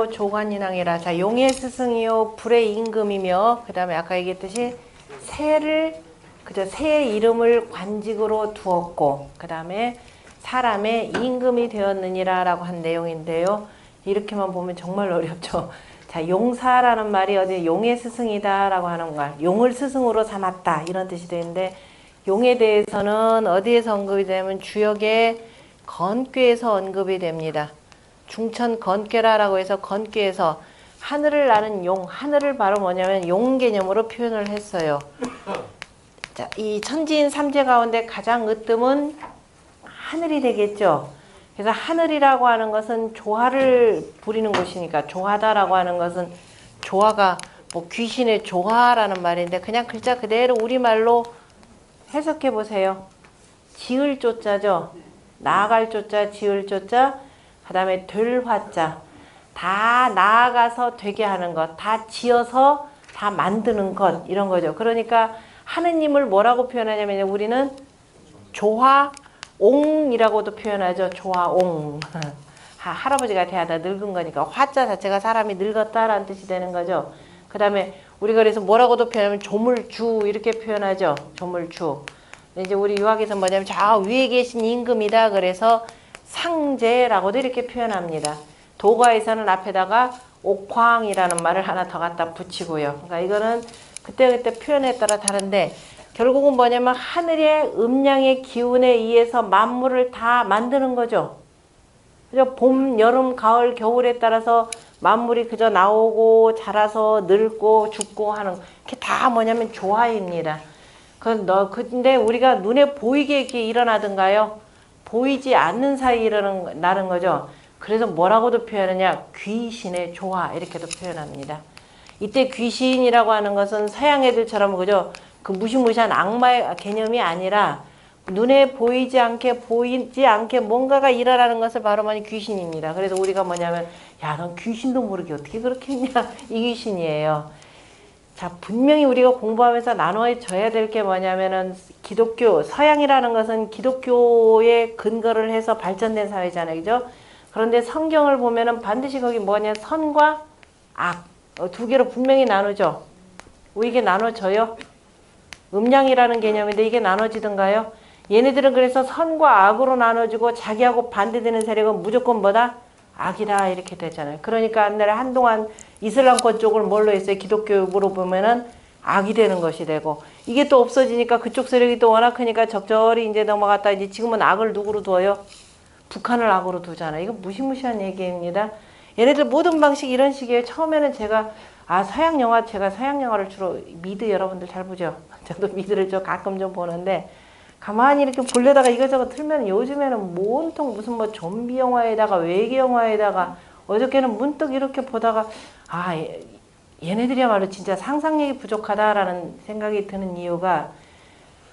용사요 조관인왕이라. 자, 용의 스승이요 불의 임금이며, 그 다음에 아까 얘기했듯이 새의 이름을 관직으로 두었고, 그 다음에 사람의 임금이 되었느니라 라고 한 내용인데요. 이렇게만 보면 정말 어렵죠. 자, 용사라는 말이 어디 용의 스승이다 라고 하는 말, 용을 스승으로 삼았다 이런 뜻이 되는데, 용에 대해서는 어디에서 언급이 되냐면 주역의 건꾀에서 언급이 됩니다. 중천 건꾀라라고 해서 건꾀에서 하늘을 나는 용, 하늘을 바로 뭐냐면 용 개념으로 표현을 했어요. 자, 이 천지인 삼재 가운데 가장 으뜸은 하늘이 되겠죠. 그래서 하늘이라고 하는 것은 조화를 부리는 곳이니까, 조화다라고 하는 것은 조화가 뭐 귀신의 조화라는 말인데 그냥 글자 그대로 우리말로 해석해 보세요. 지을 조자죠. 나아갈 조자, 지을 조자, 그 다음에 될 화자. 다 나아가서 되게 하는 것, 다 지어서 다 만드는 것, 이런 거죠. 그러니까 하느님을 뭐라고 표현하냐면 우리는 조화옹이라고도 표현하죠. 조화옹. 할아버지가 대하다 늙은 거니까 화자 자체가 사람이 늙었다라는 뜻이 되는 거죠. 그 다음에 우리가 그래서 뭐라고도 표현하면 조물주 이렇게 표현하죠. 조물주. 이제 우리 유학에서 뭐냐면 저 위에 계신 임금이다. 그래서 상제라고도 이렇게 표현합니다. 도가에서는 앞에다가 옥황이라는 말을 하나 더 갖다 붙이고요. 그러니까 이거는 그때그때 표현에 따라 다른데 결국은 뭐냐면 하늘의 음양의 기운에 의해서 만물을 다 만드는 거죠. 그죠? 봄, 여름, 가을, 겨울에 따라서 만물이 그저 나오고 자라서 늙고 죽고 하는 그게 다 뭐냐면 조화입니다. 근데 우리가 눈에 보이게 이렇게 일어나든가요? 보이지 않는 사이에 일어나는 거죠. 그래서 뭐라고도 표현하냐? 귀신의 조화 이렇게도 표현합니다. 이때 귀신이라고 하는 것은 서양 애들처럼 그죠? 그 무시무시한 악마의 개념이 아니라 눈에 보이지 않게 뭔가가 일어나는 것을 바로 말하는 귀신입니다. 그래서 우리가 뭐냐면 야, 넌 귀신도 모르게 어떻게 그렇게 했냐? 이 귀신이에요. 자, 분명히 우리가 공부하면서 나눠져야 될 게 뭐냐면은 기독교, 서양이라는 것은 기독교에 근거를 해서 발전된 사회잖아요. 그죠? 그런데 성경을 보면은 반드시 거기 뭐냐, 선과 악. 두 개로 분명히 나누죠. 이게 나눠져요? 음양이라는 개념인데 이게 나눠지던가요? 얘네들은 그래서 선과 악으로 나눠지고 자기하고 반대되는 세력은 무조건 뭐다? 악이다 이렇게 되잖아요. 그러니까 한동안 이슬람권 쪽을 뭘로 했어요? 기독교로 보면은 악이 되는 것이 되고 이게 또 없어지니까 그쪽 세력이 또 워낙 크니까 적절히 이제 넘어갔다 이제 지금은 악을 누구로 두어요? 북한을 악으로 두잖아요. 이거 무시무시한 얘기입니다. 얘네들 모든 방식이 이런 식이에요. 처음에는 제가 제가 서양 영화를 주로 미드 여러분들 잘 보죠? 저도 미드를 가끔 좀 보는데 가만히 이렇게 보려다가 이것저것 틀면 요즘에는 온통 무슨 뭐 좀비 영화에다가 외계 영화에다가 어저께는 문득 이렇게 보다가 얘네들이야말로 진짜 상상력이 부족하다라는 생각이 드는 이유가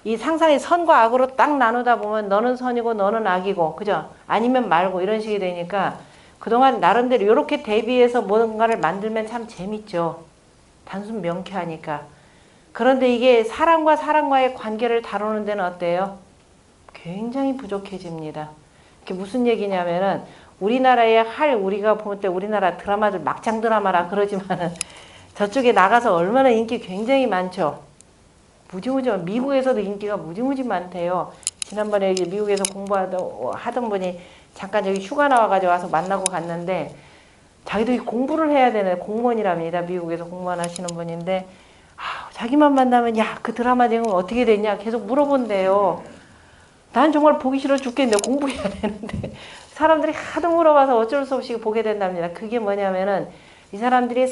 이 상상이 선과 악으로 딱 나누다 보면 너는 선이고 너는 악이고 그죠? 아니면 말고 이런 식이 되니까 그동안 나름대로 이렇게 대비해서 뭔가를 만들면 참 재밌죠. 단순 명쾌하니까. 그런데 이게 사람과의 관계를 다루는 데는 어때요? 굉장히 부족해집니다. 그게 무슨 얘기냐면은 우리가 볼 때 우리나라 드라마들 막장 드라마라 그러지만은 저쪽에 나가서 얼마나 인기 굉장히 많죠. 무지무지 미국에서도 인기가 무지무지 많대요. 지난번에 미국에서 공부하던 분이 잠깐 여기 휴가 나와가지고 와서 만나고 갔는데 자기도 공부를 해야 되는 공무원이랍니다. 미국에서 공무원 하시는 분인데 자기만 만나면 야, 그 드라마 내용 어떻게 됐냐 계속 물어본대요. 난 정말 보기 싫어 죽겠는데 공부해야 되는데 사람들이 하도 물어봐서 어쩔 수 없이 보게 된답니다. 그게 뭐냐면은 이 사람들이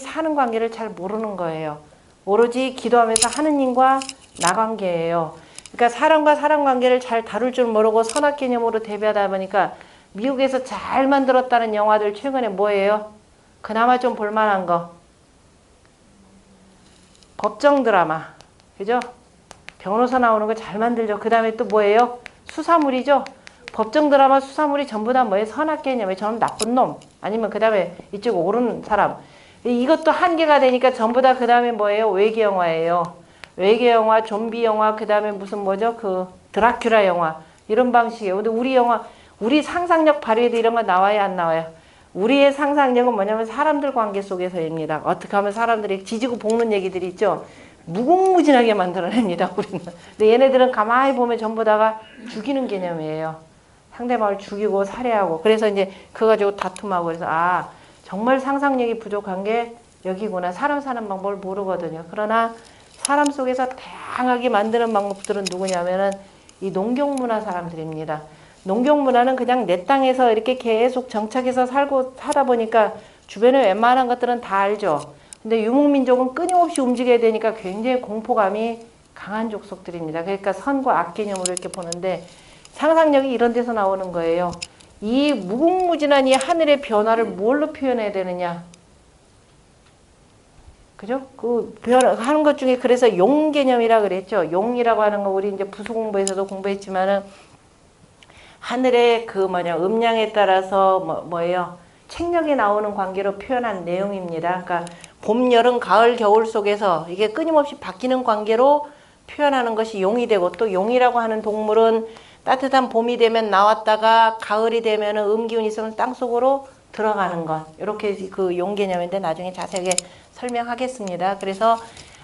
사는 관계를 잘 모르는 거예요. 오로지 기도하면서 하느님과 나 관계예요. 그러니까 사람과 사람 관계를 잘 다룰 줄 모르고 선악 개념으로 대비하다 보니까 미국에서 잘 만들었다는 영화들 최근에 뭐예요? 그나마 좀 볼만한 거. 법정 드라마. 그죠? 변호사 나오는 거 잘 만들죠. 그 다음에 또 뭐예요? 수사물이죠. 법정 드라마 수사물이 전부 다 뭐예요? 선악 개념이에요. 저는 나쁜 놈. 아니면 그 다음에 이쪽 옳은 사람. 이것도 한계가 되니까 전부 다 그 다음에 뭐예요? 외계 영화예요. 외계 영화, 좀비 영화, 그 다음에 무슨 드라큘라 영화. 이런 방식이에요. 근데 우리 상상력 발휘에도 이런 거 나와요, 안 나와요? 우리의 상상력은 뭐냐면 사람들 관계 속에서입니다. 어떻게 하면 사람들이 지지고 볶는 얘기들이 있죠. 무궁무진하게 만들어냅니다. 우리는. 근데 얘네들은 가만히 보면 전부 다가 죽이는 개념이에요. 상대방을 죽이고 살해하고. 그래서 이제 그거 가지고 다툼하고. 그래서 아 정말 상상력이 부족한 게 여기구나. 사람 사는 방법을 모르거든요. 그러나 사람 속에서 다양하게 만드는 방법들은 누구냐면은 이 농경문화 사람들입니다. 농경문화는 그냥 내 땅에서 이렇게 계속 정착해서 살다 보니까 주변에 웬만한 것들은 다 알죠. 근데 유목민족은 끊임없이 움직여야 되니까 굉장히 공포감이 강한 족속들입니다. 그러니까 선과 악 개념으로 이렇게 보는데 상상력이 이런 데서 나오는 거예요. 이 무궁무진한 이 하늘의 변화를 뭘로 표현해야 되느냐. 그죠? 하는 것 중에 그래서 용 개념이라 그랬죠. 용이라고 하는 거 우리 이제 부수 공부에서도 공부했지만은 하늘의 음양에 따라서 뭐예요? 책력이 나오는 관계로 표현한 내용입니다. 그러니까 봄, 여름, 가을, 겨울 속에서 이게 끊임없이 바뀌는 관계로 표현하는 것이 용이 되고 또 용이라고 하는 동물은 따뜻한 봄이 되면 나왔다가 가을이 되면 음기운이 있으면 땅속으로 들어가는 것. 이렇게 그 용 개념인데 나중에 자세하게 설명하겠습니다. 그래서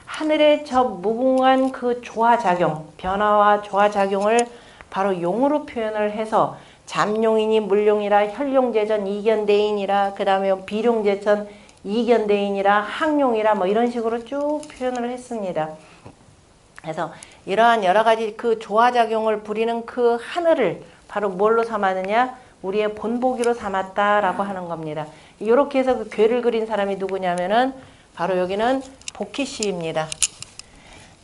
하늘의 저 무궁한 그 조화작용, 변화와 조화작용을 바로 용으로 표현을 해서 잠용이니 물용이라 혈용제전 이견대인이라 그 다음에 비룡제천 이견대인이라 항용이라 뭐 이런 식으로 쭉 표현을 했습니다. 그래서 이러한 여러 가지 그 조화작용을 부리는 그 하늘을 바로 뭘로 삼았느냐? 우리의 본보기로 삼았다라고 하는 겁니다. 이렇게 해서 그 괴를 그린 사람이 누구냐면은 바로 여기는 복희씨입니다.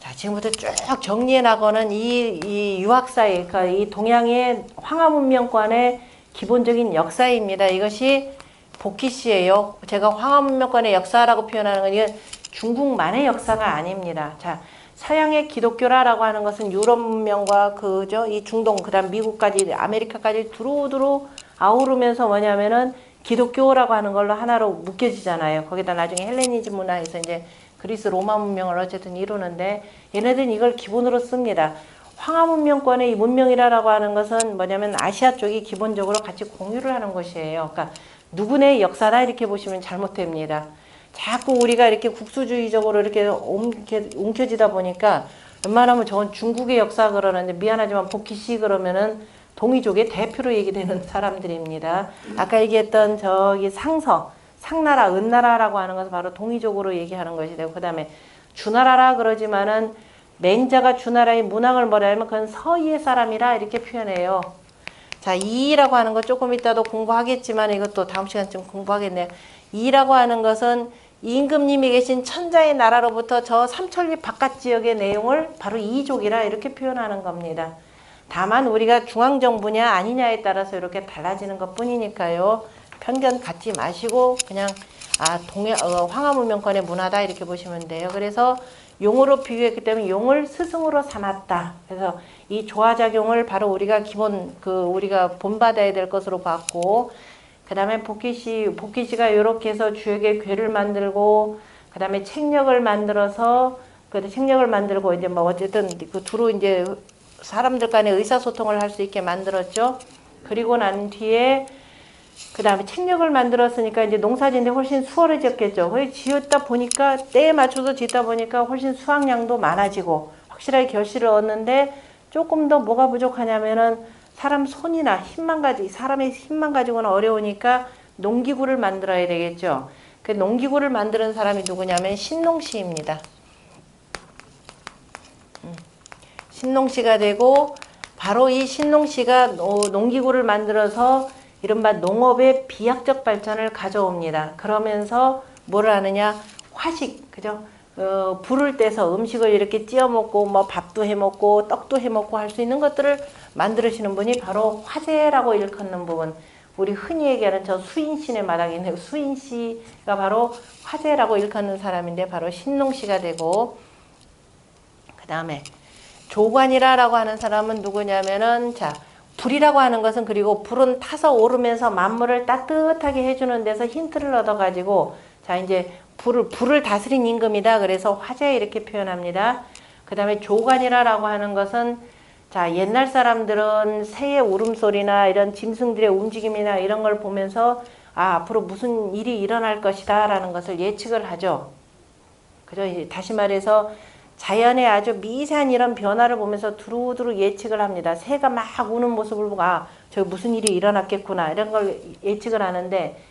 자, 지금부터 쭉 정리해 나가는 이 유학사의, 그러니까 이 동양의 황하문명관의 기본적인 역사입니다. 이것이 복희씨예요. 제가 황하문명관의 역사라고 표현하는 건 이건 중국만의 역사가 아닙니다. 자, 서양의 기독교라고 하는 것은 유럽 문명과 이 중동, 그다음 미국까지, 아메리카까지 두루두루 아우르면서 뭐냐면은 기독교라고 하는 걸로 하나로 묶여지잖아요. 거기다 나중에 헬레니즘 문화에서 이제 그리스 로마 문명을 어쨌든 이루는데 얘네들은 이걸 기본으로 씁니다. 황하 문명권의 이 문명이라고 하는 것은 뭐냐면 아시아 쪽이 기본적으로 같이 공유를 하는 것이에요. 그러니까 누구네 역사다 이렇게 보시면 잘못됩니다. 자꾸 우리가 이렇게 국수주의적으로 이렇게 옮겨지다 보니까 웬만하면 저건 중국의 역사 그러는데 미안하지만 복희씨 그러면은 동이족의 대표로 얘기되는 사람들입니다. 아까 얘기했던 저기 상나라, 은나라라고 하는 것은 바로 동이족으로 얘기하는 것이 되고, 그 다음에 주나라라 그러지만은 맹자가 주나라의 문항을 뭐라면 그건 서희의 사람이라 이렇게 표현해요. 자, 이라고 하는 거 조금 이따도 공부하겠지만 이것도 다음 시간쯤 공부하겠네요. 이라고 하는 것은 임금님이 계신 천자의 나라로부터 저 삼천리 바깥 지역의 내용을 바로 이족이라 이렇게 표현하는 겁니다. 다만 우리가 중앙정부냐 아니냐에 따라서 이렇게 달라지는 것 뿐이니까요. 편견 갖지 마시고 그냥 황하문명권의 문화다 이렇게 보시면 돼요. 그래서 용으로 비교했기 때문에 용을 스승으로 삼았다. 그래서 이 조화작용을 바로 우리가 우리가 본받아야 될 것으로 봤고, 그 다음에 복희씨가 이렇게 해서 주역의 괴를 만들고, 그 다음에 책력을 만들어서, 책력을 만들고, 이제 뭐 어쨌든 두루 이제 사람들 간의 의사소통을 할 수 있게 만들었죠. 그리고 난 뒤에, 그 다음에 책력을 만들었으니까 이제 농사짓는데 훨씬 수월해졌겠죠. 거의 지었다 보니까, 때에 맞춰서 짓다 보니까 훨씬 수확량도 많아지고, 확실하게 결실을 얻는데, 조금 더 뭐가 부족하냐면은, 사람의 힘만 가지고는 어려우니까 농기구를 만들어야 되겠죠. 그 농기구를 만드는 사람이 누구냐면 신농씨입니다. 신농씨가 되고 바로 이 신농씨가 농기구를 만들어서 이른바 농업의 비약적 발전을 가져옵니다. 그러면서 뭘 하느냐? 화식, 그죠? 불을 떼서 음식을 이렇게 찌어 먹고 뭐 밥도 해 먹고 떡도 해 먹고 할 수 있는 것들을 만들으시는 분이 바로 화재라고 일컫는 부분. 우리 흔히 얘기하는 저 수인신의 마당에 있는 수인씨가 바로 화재라고 일컫는 사람인데 바로 신농씨가 되고, 그 다음에 조관이라고 하는 사람은 누구냐면은 불이라고 하는 것은, 그리고 불은 타서 오르면서 만물을 따뜻하게 해주는 데서 힌트를 얻어가지고 이제 불을 다스린 임금이다. 그래서 화재 이렇게 표현합니다. 그 다음에 조관이라고 하는 것은 옛날 사람들은 새의 울음소리나 이런 짐승들의 움직임이나 이런 걸 보면서 앞으로 무슨 일이 일어날 것이다 라는 것을 예측을 하죠. 그죠? 다시 말해서 자연의 아주 미세한 이런 변화를 보면서 두루두루 예측을 합니다. 새가 막 우는 모습을 보고 저 무슨 일이 일어났겠구나 이런 걸 예측을 하는데,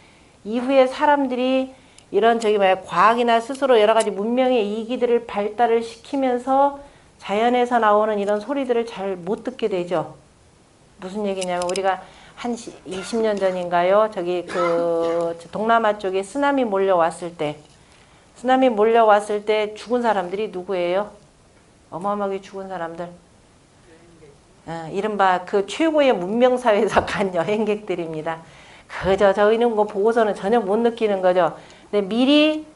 이후에 사람들이 이런 과학이나 스스로 여러 가지 문명의 이기들을 발달을 시키면서 자연에서 나오는 이런 소리들을 잘 못 듣게 되죠. 무슨 얘기냐면, 우리가 한 20년 전인가요? 동남아 쪽에 쓰나미 몰려왔을 때 죽은 사람들이 누구예요? 어마어마하게 죽은 사람들. 이른바 그 최고의 문명사회에서 간 여행객들입니다. 그저 저희는 거 보고서는 전혀 못 느끼는 거죠. 근데 미리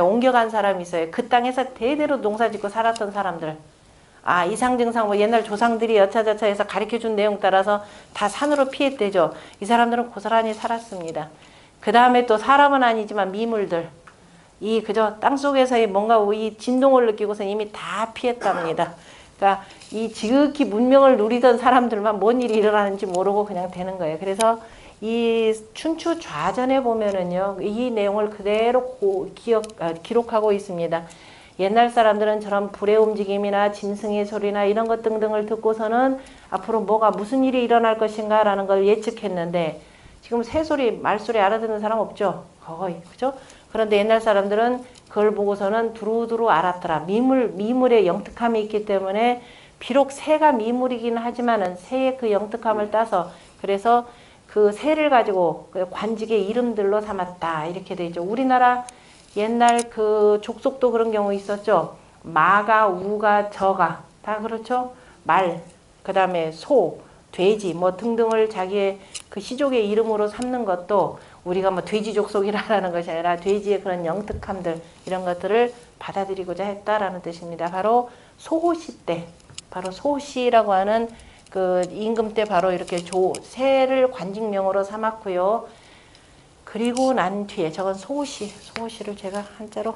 옮겨간 사람이 있어요. 그 땅에서 대대로 농사 짓고 살았던 사람들. 이상 증상 옛날 조상들이 여차저차 해서 가르쳐준 내용 따라서 다 산으로 피했대죠. 이 사람들은 고스란히 살았습니다. 그 다음에 또 사람은 아니지만 미물들. 그저 땅속에서의 뭔가 이 진동을 느끼고서 이미 다 피했답니다. 그러니까 이 지극히 문명을 누리던 사람들만 뭔 일이 일어나는지 모르고 그냥 되는 거예요. 그래서 이 춘추 좌전에 보면은요, 이 내용을 그대로 기록하고 있습니다. 옛날 사람들은 저런 불의 움직임이나 짐승의 소리나 이런 것 등등을 듣고서는 앞으로 무슨 일이 일어날 것인가 라는 걸 예측했는데, 지금 새소리, 말소리 알아듣는 사람 없죠? 거의, 그죠? 그런데 옛날 사람들은 그걸 보고서는 두루두루 알았더라. 미물의 영특함이 있기 때문에, 비록 새가 미물이긴 하지만은 새의 그 영특함을 따서, 그래서 그 새를 가지고 관직의 이름들로 삼았다. 이렇게 돼 있죠. 우리나라 옛날 그 족속도 그런 경우 있었죠. 마가, 우가, 저가 다 그렇죠. 말, 그 다음에 소, 돼지 등등을 자기의 그 시족의 이름으로 삼는 것도, 우리가 돼지 족속이라는 것이 아니라 돼지의 그런 영특함들, 이런 것들을 받아들이고자 했다라는 뜻입니다. 바로 소호시 때, 바로 소호시라고 하는 그 임금 때 바로 이렇게 새를 관직명으로 삼았고요. 그리고 난 뒤에 저건 소호시를 제가 한자로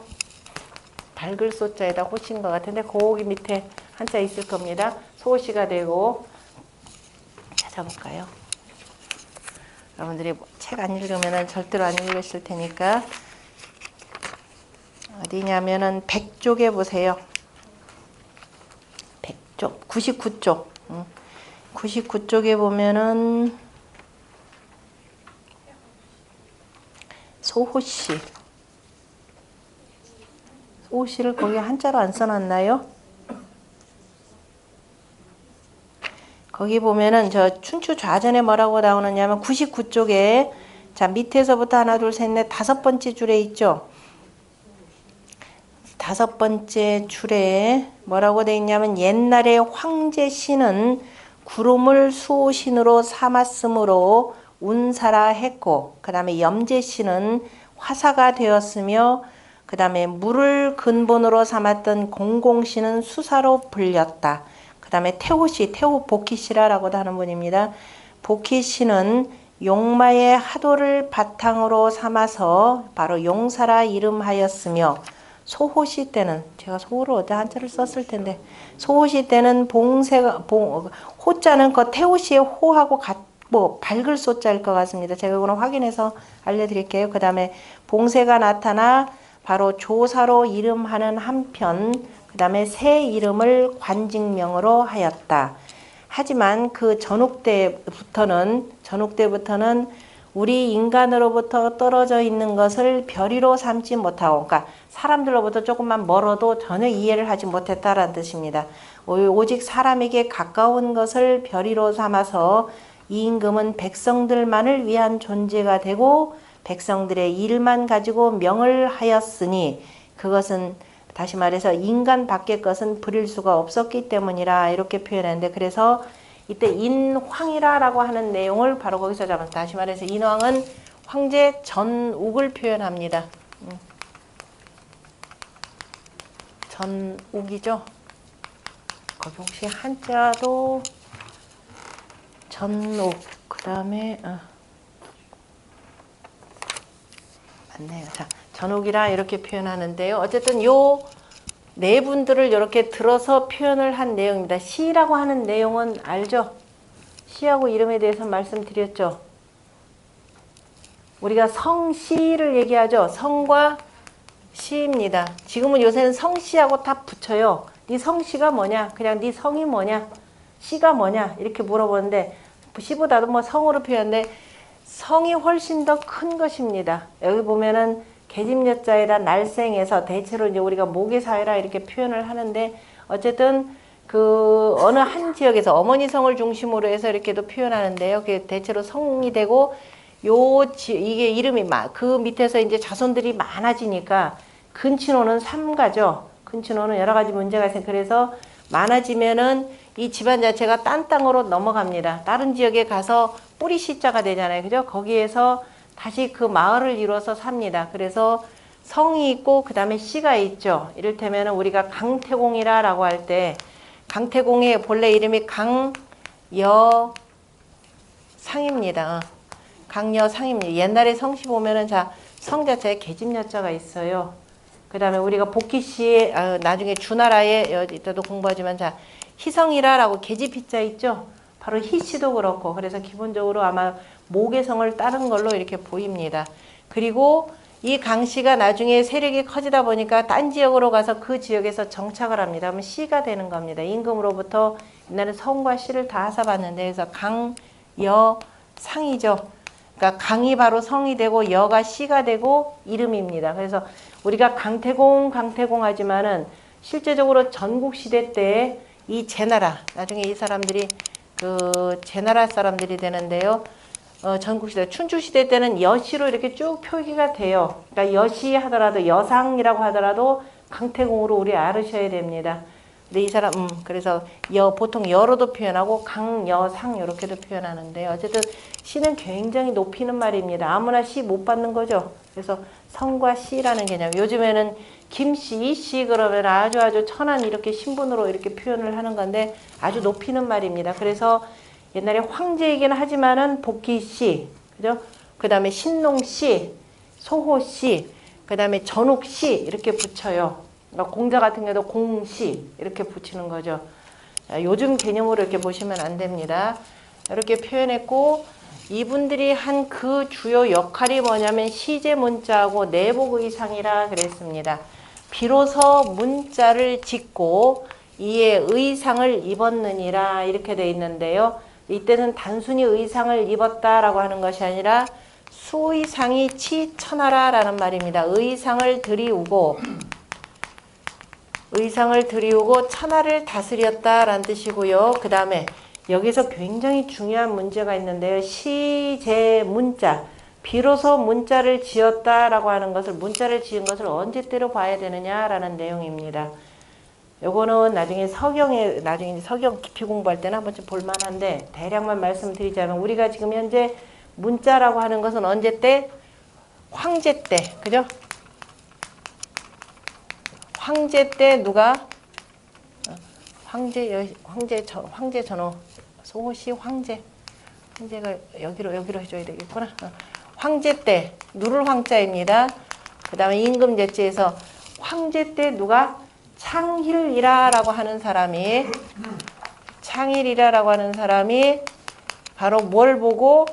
밝을 소자에다 호시인 것 같은데, 거기 밑에 한자 있을 겁니다. 소호시가 되고, 찾아볼까요? 여러분들이 책 안 읽으면 절대로 안 읽으실 테니까, 어디냐면은 100쪽에 보세요. 100쪽, 99쪽. 99쪽에 보면은 소호시를 거기 한자로 안 써놨나요? 거기 보면은 저 춘추 좌전에 뭐라고 나오느냐면 99쪽에 자 밑에서부터 하나 둘 셋 넷 다섯 번째 줄에 있죠. 다섯 번째 줄에 뭐라고 돼 있냐면, 옛날에 황제신은 구름을 수호신으로 삼았으므로 운사라 했고, 그 다음에 염제신은 화사가 되었으며, 그 다음에 물을 근본으로 삼았던 공공신은 수사로 불렸다. 그 다음에 태호 복희시라라고도 하는 분입니다. 복희신은 용마의 하도를 바탕으로 삼아서 바로 용사라 이름하였으며, 소호시 때는, 제가 소호를 어디 한자를 썼을 텐데, 소호시 때는 호자는 그 태호시의 호하고 밝을 소자일 것 같습니다. 제가 그거는 확인해서 알려드릴게요. 그 다음에 봉쇄가 나타나 바로 조사로 이름하는 한편, 그 다음에 새 이름을 관직명으로 하였다. 하지만 그 전국 때부터는 우리 인간으로부터 떨어져 있는 것을 별의로 삼지 못하고, 그러니까 사람들로부터 조금만 멀어도 전혀 이해를 하지 못했다라는 뜻입니다. 오직 사람에게 가까운 것을 별의로 삼아서 이 임금은 백성들만을 위한 존재가 되고 백성들의 일만 가지고 명을 하였으니, 그것은 다시 말해서 인간 밖의 것은 부릴 수가 없었기 때문이라, 이렇게 표현하는데, 그래서 이때 인황이라고 하는 내용을 바로 거기서 잡아서, 다시 말해서 인황은 황제 전욱을 표현합니다. 전욱이죠. 거기 혹시 한자도 전욱, 그 다음에 맞네요. 자, 전욱이라 이렇게 표현하는데요. 어쨌든 요 네 분들을 이렇게 들어서 표현을 한 내용입니다. 시라고 하는 내용은 알죠? 시하고 이름에 대해서 말씀드렸죠. 우리가 성씨를 얘기하죠. 성과 시입니다. 지금은 요새는 성씨하고 다 붙여요. 네 성씨가 뭐냐? 그냥 네 성이 뭐냐? 씨가 뭐냐? 이렇게 물어보는데 씨보다도 뭐 성으로 표현하는데 성이 훨씬 더 큰 것입니다. 여기 보면은 계집여자에다 날생에서 대체로 이제 우리가 모계사회라 이렇게 표현을 하는데 어쨌든 그 어느 한 지역에서 어머니 성을 중심으로 해서 이렇게도 표현하는데요. 그게 대체로 성이 되고 이게 이름이 그 밑에서 이제 자손들이 많아지니까 근친호는 삼가죠. 근친호는 여러 가지 문제가 있어요. 그래서 많아지면은 이 집안 자체가 딴 땅으로 넘어갑니다. 다른 지역에 가서 뿌리 시자가 되잖아요. 그죠? 거기에서 다시 그 마을을 이루어서 삽니다. 그래서 성이 있고 그 다음에 씨가 있죠. 이를테면 우리가 강태공이라고 할 때 강태공의 본래 이름이 강여상입니다. 강여상입니다. 옛날에 성씨 보면은 성 자체에 계집여자가 있어요. 그 다음에 우리가 복희씨 나중에 주나라에 이때도 공부하지만 희성이라라고 계집희자 있죠. 바로 희씨도 그렇고 그래서 기본적으로 아마 모계성을 따른 걸로 이렇게 보입니다. 그리고 이 강씨가 나중에 세력이 커지다 보니까 딴 지역으로 가서 그 지역에서 정착을 합니다. 그러면 씨가 되는 겁니다. 임금으로부터 옛날에 성과 씨를 다 하사받는데 그래서 강여상이죠. 그러니까 강이 바로 성이 되고 여가 씨가 되고 이름입니다. 그래서 우리가 강태공 하지만은 실제적으로 전국시대 때 이 제나라 나중에 이 사람들이 그 제나라 사람들이 되는데요. 전국시대 춘추시대 때는 여시로 이렇게 쭉 표기가 돼요. 그러니까 여시 하더라도 여상이라고 하더라도 강태공으로 우리 알으셔야 됩니다. 근데 이 사람 그래서 보통 여로도 표현하고 강여상 이렇게도 표현하는데 어쨌든 시는 굉장히 높이는 말입니다. 아무나 시 못 받는 거죠. 그래서 성과 시라는 개념. 요즘에는 김씨, 이씨 그러면 아주 천한 이렇게 신분으로 이렇게 표현을 하는 건데 아주 높이는 말입니다. 그래서 옛날에 황제이긴 하지만은 복희씨, 그죠? 그 다음에 신농씨, 소호씨, 그 다음에 전욱씨 이렇게 붙여요. 그러니까 공자 같은 경우도 공씨 이렇게 붙이는 거죠. 요즘 개념으로 이렇게 보시면 안 됩니다. 이렇게 표현했고 이분들이 한 그 주요 역할이 뭐냐면 시제 문자하고 내복 의상이라 그랬습니다. 비로소 문자를 짓고 이에 의상을 입었느니라 이렇게 돼 있는데요. 이때는 단순히 의상을 입었다라고 하는 것이 아니라 수의상이 치천하라라는 말입니다. 의상을 들이우고 천하를 다스렸다라는 뜻이고요. 그 다음에 여기서 굉장히 중요한 문제가 있는데요. 시제문자, 비로소 문자를 지었다라고 하는 것을 문자를 지은 것을 언제 때로 봐야 되느냐라는 내용입니다. 요거는 나중에 서경 깊이 공부할 때는 한 번쯤 볼만한데 대략만 말씀드리자면 우리가 지금 현재 문자라고 하는 것은 언제 때? 황제 때, 그죠? 황제 때 누가? 황제 전후 소호씨 황제가 여기로 해줘야 되겠구나. 황제 때 누를 황자입니다. 그 다음에 임금제지에서 황제 때 누가? 창힐이라라고 하는 사람이 바로 뭘 보고?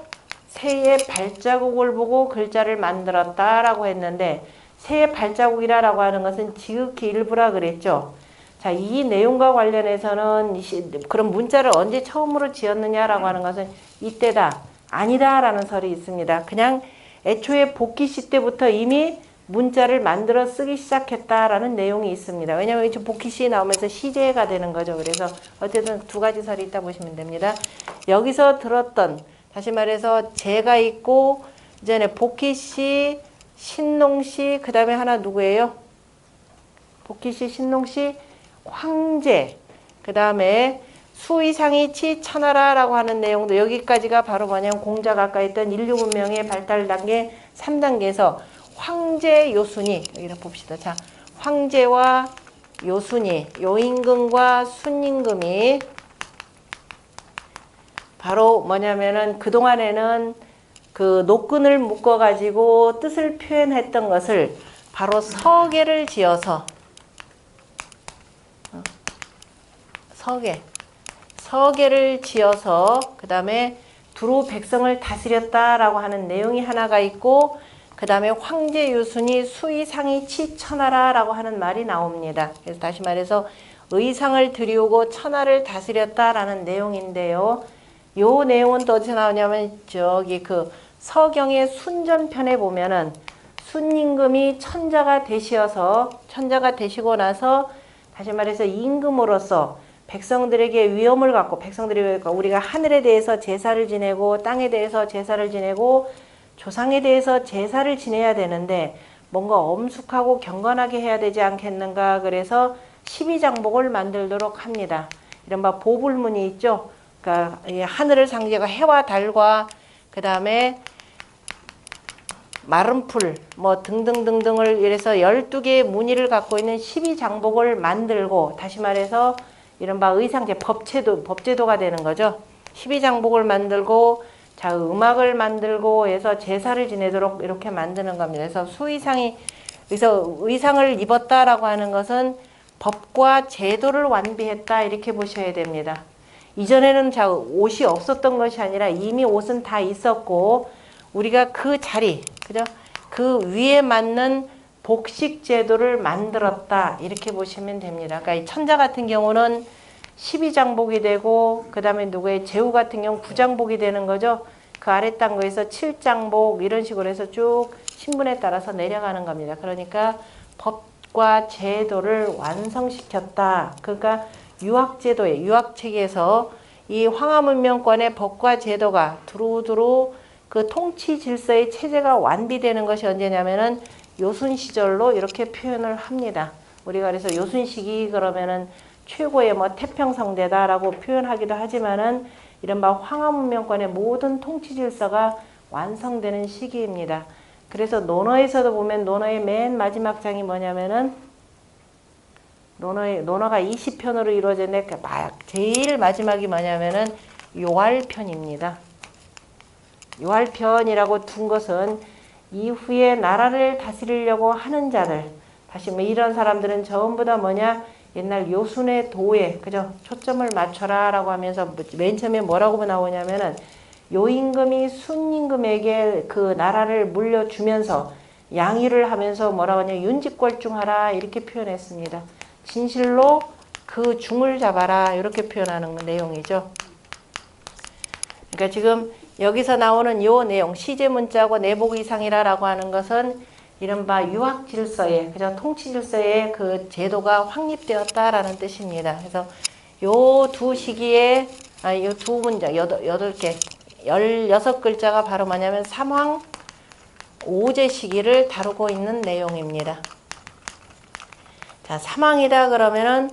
새의 발자국을 보고 글자를 만들었다라고 했는데 새의 발자국이라고 하는 것은 지극히 일부라 그랬죠. 자, 이 내용과 관련해서는 그럼 문자를 언제 처음으로 지었느냐라고 하는 것은 이때다, 아니다라는 설이 있습니다. 그냥 애초에 복희씨 때부터 이미 문자를 만들어 쓰기 시작했다라는 내용이 있습니다. 왜냐하면 이제 복희씨 나오면서 시제가 되는 거죠. 그래서 어쨌든 두 가지 설이 있다 보시면 됩니다. 여기서 들었던, 다시 말해서 제가 있고 이전에 복희씨, 신농씨, 그 다음에 하나 누구예요? 복희씨, 신농씨, 황제, 그 다음에 수의상이 치천하라라고 하는 내용도 여기까지가 바로 뭐냐면 공자가 아까 했던 인류 문명의 발달 단계 3단계에서 황제 요순이 여기다 봅시다. 자, 황제와 요순이, 요임금과 순임금이 바로 뭐냐면은 그동안에는 그 노끈을 묶어 가지고 뜻을 표현했던 것을 바로 서계를 지어서 서계를 지어서 그 다음에 두루 백성을 다스렸다라고 하는 내용이 하나가 있고, 그 다음에 황제 유순이 수의상이 치천하라라고 하는 말이 나옵니다. 그래서 다시 말해서 의상을 들이오고 천하를 다스렸다라는 내용인데요. 요 내용은 또 어디서 나오냐면 저기 그 서경의 순전편에 보면은 순임금이 천자가 되시고 나서 다시 말해서 임금으로서 백성들에게 위엄을 갖고 우리가 하늘에 대해서 제사를 지내고 땅에 대해서 제사를 지내고 조상에 대해서 제사를 지내야 되는데 뭔가 엄숙하고 경건하게 해야 되지 않겠는가. 그래서 12장복을 만들도록 합니다. 이른바 보불문이 있죠. 그러니까 하늘을 상징하고 해와 달과 그 다음에 마른 풀 뭐 등등등등을 이래서 12개의 무늬를 갖고 있는 12장복을 만들고, 다시 말해서 이른바 의상제 법제도가 되는 거죠. 12장복을 만들고 자 음악을 만들고 해서 제사를 지내도록 이렇게 만드는 겁니다. 그래서 그래서 의상을 입었다라고 하는 것은 법과 제도를 완비했다 이렇게 보셔야 됩니다. 이전에는 자 옷이 없었던 것이 아니라 이미 옷은 다 있었고 우리가 그 자리, 그죠? 그 위에 맞는 복식 제도를 만들었다 이렇게 보시면 됩니다. 그러니까 이 천자 같은 경우는 12장복이 되고 그 다음에 누구의 제후 같은 경우 9장복이 되는 거죠. 그 아래 단거에서 7장복 이런 식으로 해서 쭉 신분에 따라서 내려가는 겁니다. 그러니까 법과 제도를 완성시켰다. 그러니까 유학제도의 유학책에서 이 황하문명권의 법과 제도가 두루두루 그 통치 질서의 체제가 완비되는 것이 언제냐면은 요순 시절로 이렇게 표현을 합니다. 우리가 그래서 요순 시기 그러면은 최고의 뭐 태평성대다라고 표현하기도 하지만은 이른바 황하문명권의 모든 통치 질서가 완성되는 시기입니다. 그래서 논어에서도 보면 논어의 맨 마지막 장이 뭐냐면은 논어가 20편으로 이루어졌는데 제일 마지막이 뭐냐면은 요할편입니다. 요할편이라고 둔 것은 이후에 나라를 다스리려고 하는 자들, 다시 뭐 이런 사람들은 전부 다 뭐냐, 옛날 요순의 도에 그죠 초점을 맞춰라 라고 하면서 맨 처음에 뭐라고 나오냐면은 요임금이 순임금에게 그 나라를 물려주면서 양위를 하면서 뭐라고 하냐, 윤직궐중하라 이렇게 표현했습니다. 진실로 그 중을 잡아라 이렇게 표현하는 내용이죠. 그러니까 지금 여기서 나오는 요 내용, 시제문자고 내복이상이라고 하는 것은 이른바 유학질서에, 그죠? 통치질서에 그 제도가 확립되었다라는 뜻입니다. 그래서 요 두 시기에, 요 두 문장, 8개, 16글자가 바로 뭐냐면 삼황 오제 시기를 다루고 있는 내용입니다. 자, 삼황이다 그러면은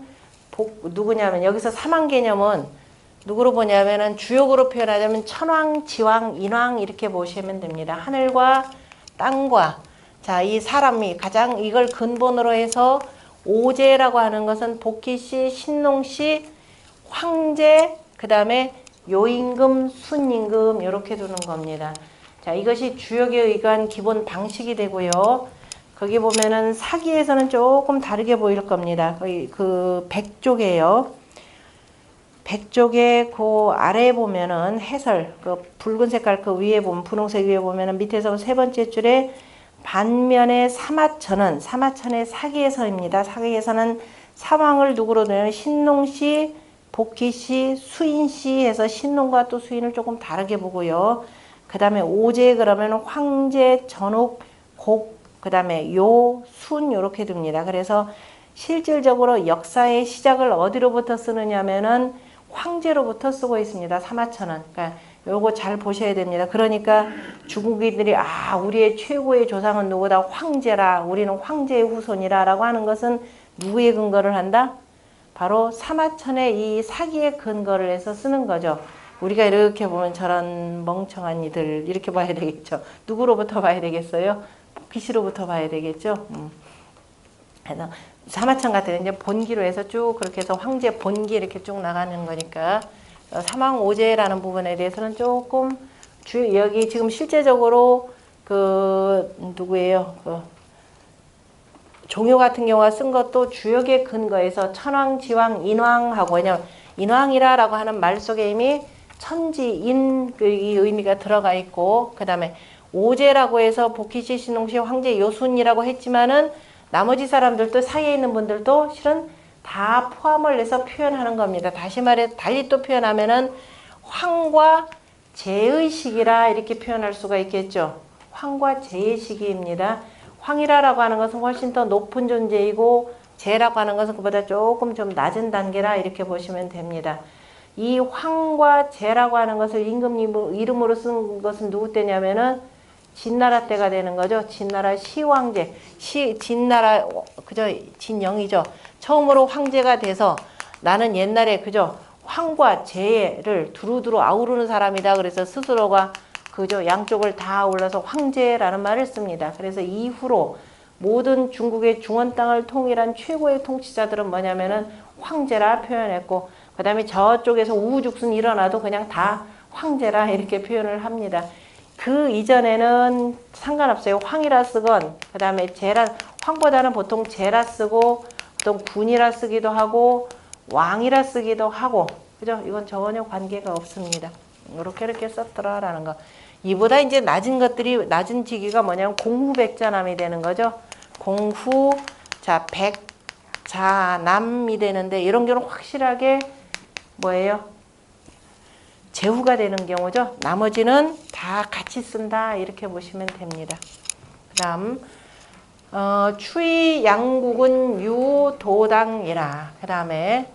누구냐면 여기서 삼황 개념은 누구로 보냐면은 주역으로 표현하자면 천왕, 지왕, 인왕 이렇게 보시면 됩니다. 하늘과 땅과 자, 이 사람이 가장 이걸 근본으로 해서 오제라고 하는 것은 복희씨, 신농씨, 황제, 그 다음에 요임금, 순임금 이렇게 두는 겁니다. 자, 이것이 주역에 의한 기본 방식이 되고요. 거기 보면은 사기에서는 조금 다르게 보일 겁니다. 거기 그 백쪽이에요. 백쪽의 그 아래에 보면은 해설, 그 붉은 색깔 그 위에 보면, 분홍색 위에 보면은 밑에서 세 번째 줄에 반면에 사마천의 사기에서입니다. 사기에서는 사왕을 누구로 내는 신농씨, 복희씨, 수인씨 해서 신농과 또 수인을 조금 다르게 보고요. 그 다음에 오제 그러면 황제, 전욱, 곡, 그 다음에 요, 순 이렇게 둡니다. 그래서 실질적으로 역사의 시작을 어디로부터 쓰느냐면은 황제로부터 쓰고 있습니다. 사마천은. 그러니까 요거 잘 보셔야 됩니다. 그러니까 중국인들이 우리의 최고의 조상은 누구다? 황제라. 우리는 황제의 후손이라 라고 하는 것은 누구의 근거를 한다? 바로 사마천의 이 사기의 근거를 해서 쓰는 거죠. 우리가 이렇게 보면 저런 멍청한 이들 이렇게 봐야 되겠죠. 누구로부터 봐야 되겠어요? 복희씨로부터 봐야 되겠죠. 그래서 사마천 같은 경우는 이제 본기로 해서 쭉 그렇게 해서 황제 본기 이렇게 쭉 나가는 거니까 삼왕오제라는 부분에 대해서는 조금 여기 지금 실제적으로 그 누구예요? 그 종효 같은 경우가 쓴 것도 주역의 근거에서 천왕, 지왕, 인왕하고, 왜냐면 인왕이라고 하는 말 속에 이미 천지인 이 의미가 들어가 있고, 그 다음에 오제라고 해서 복희시, 신홍시, 황제, 요순이라고 했지만은 나머지 사람들도 사이에 있는 분들도 실은 다 포함을 해서 표현하는 겁니다. 다시 말해 달리 또 표현하면은 황과 제의 시기라 이렇게 표현할 수가 있겠죠. 황과 제의 시기입니다. 황이라고 하는 것은 훨씬 더 높은 존재이고 제라고 하는 것은 그보다 조금 좀 낮은 단계라 이렇게 보시면 됩니다. 이 황과 제라고 하는 것을 임금 이름으로 쓴 것은 누구 때냐면은 진나라 때가 되는 거죠. 진나라 시황제, 진나라 그죠? 진영이죠. 처음으로 황제가 돼서 나는 옛날에 그죠? 황과 제를 두루두루 아우르는 사람이다. 그래서 스스로가 그죠? 양쪽을 다 아울러서 황제라는 말을 씁니다. 그래서 이후로 모든 중국의 중원 땅을 통일한 최고의 통치자들은 뭐냐면은 황제라 표현했고, 그 다음에 저쪽에서 우후죽순 일어나도 그냥 다 황제라 이렇게 표현을 합니다. 그 이전에는 상관없어요. 황이라 쓰건, 그 다음에 제라, 황보다는 보통 제라 쓰고, 보통 군이라 쓰기도 하고, 왕이라 쓰기도 하고, 그죠? 이건 전혀 관계가 없습니다. 이렇게 썼더라라는 거. 이보다 이제 낮은 것들이, 낮은 직위가 뭐냐면 공후백자남이 되는 거죠. 공후, 자, 백자남이 되는데, 이런 경우는 확실하게 뭐예요? 제후가 되는 경우죠. 나머지는 다 같이 쓴다 이렇게 보시면 됩니다. 그 다음 추위 양국은 유도당이라. 그 다음에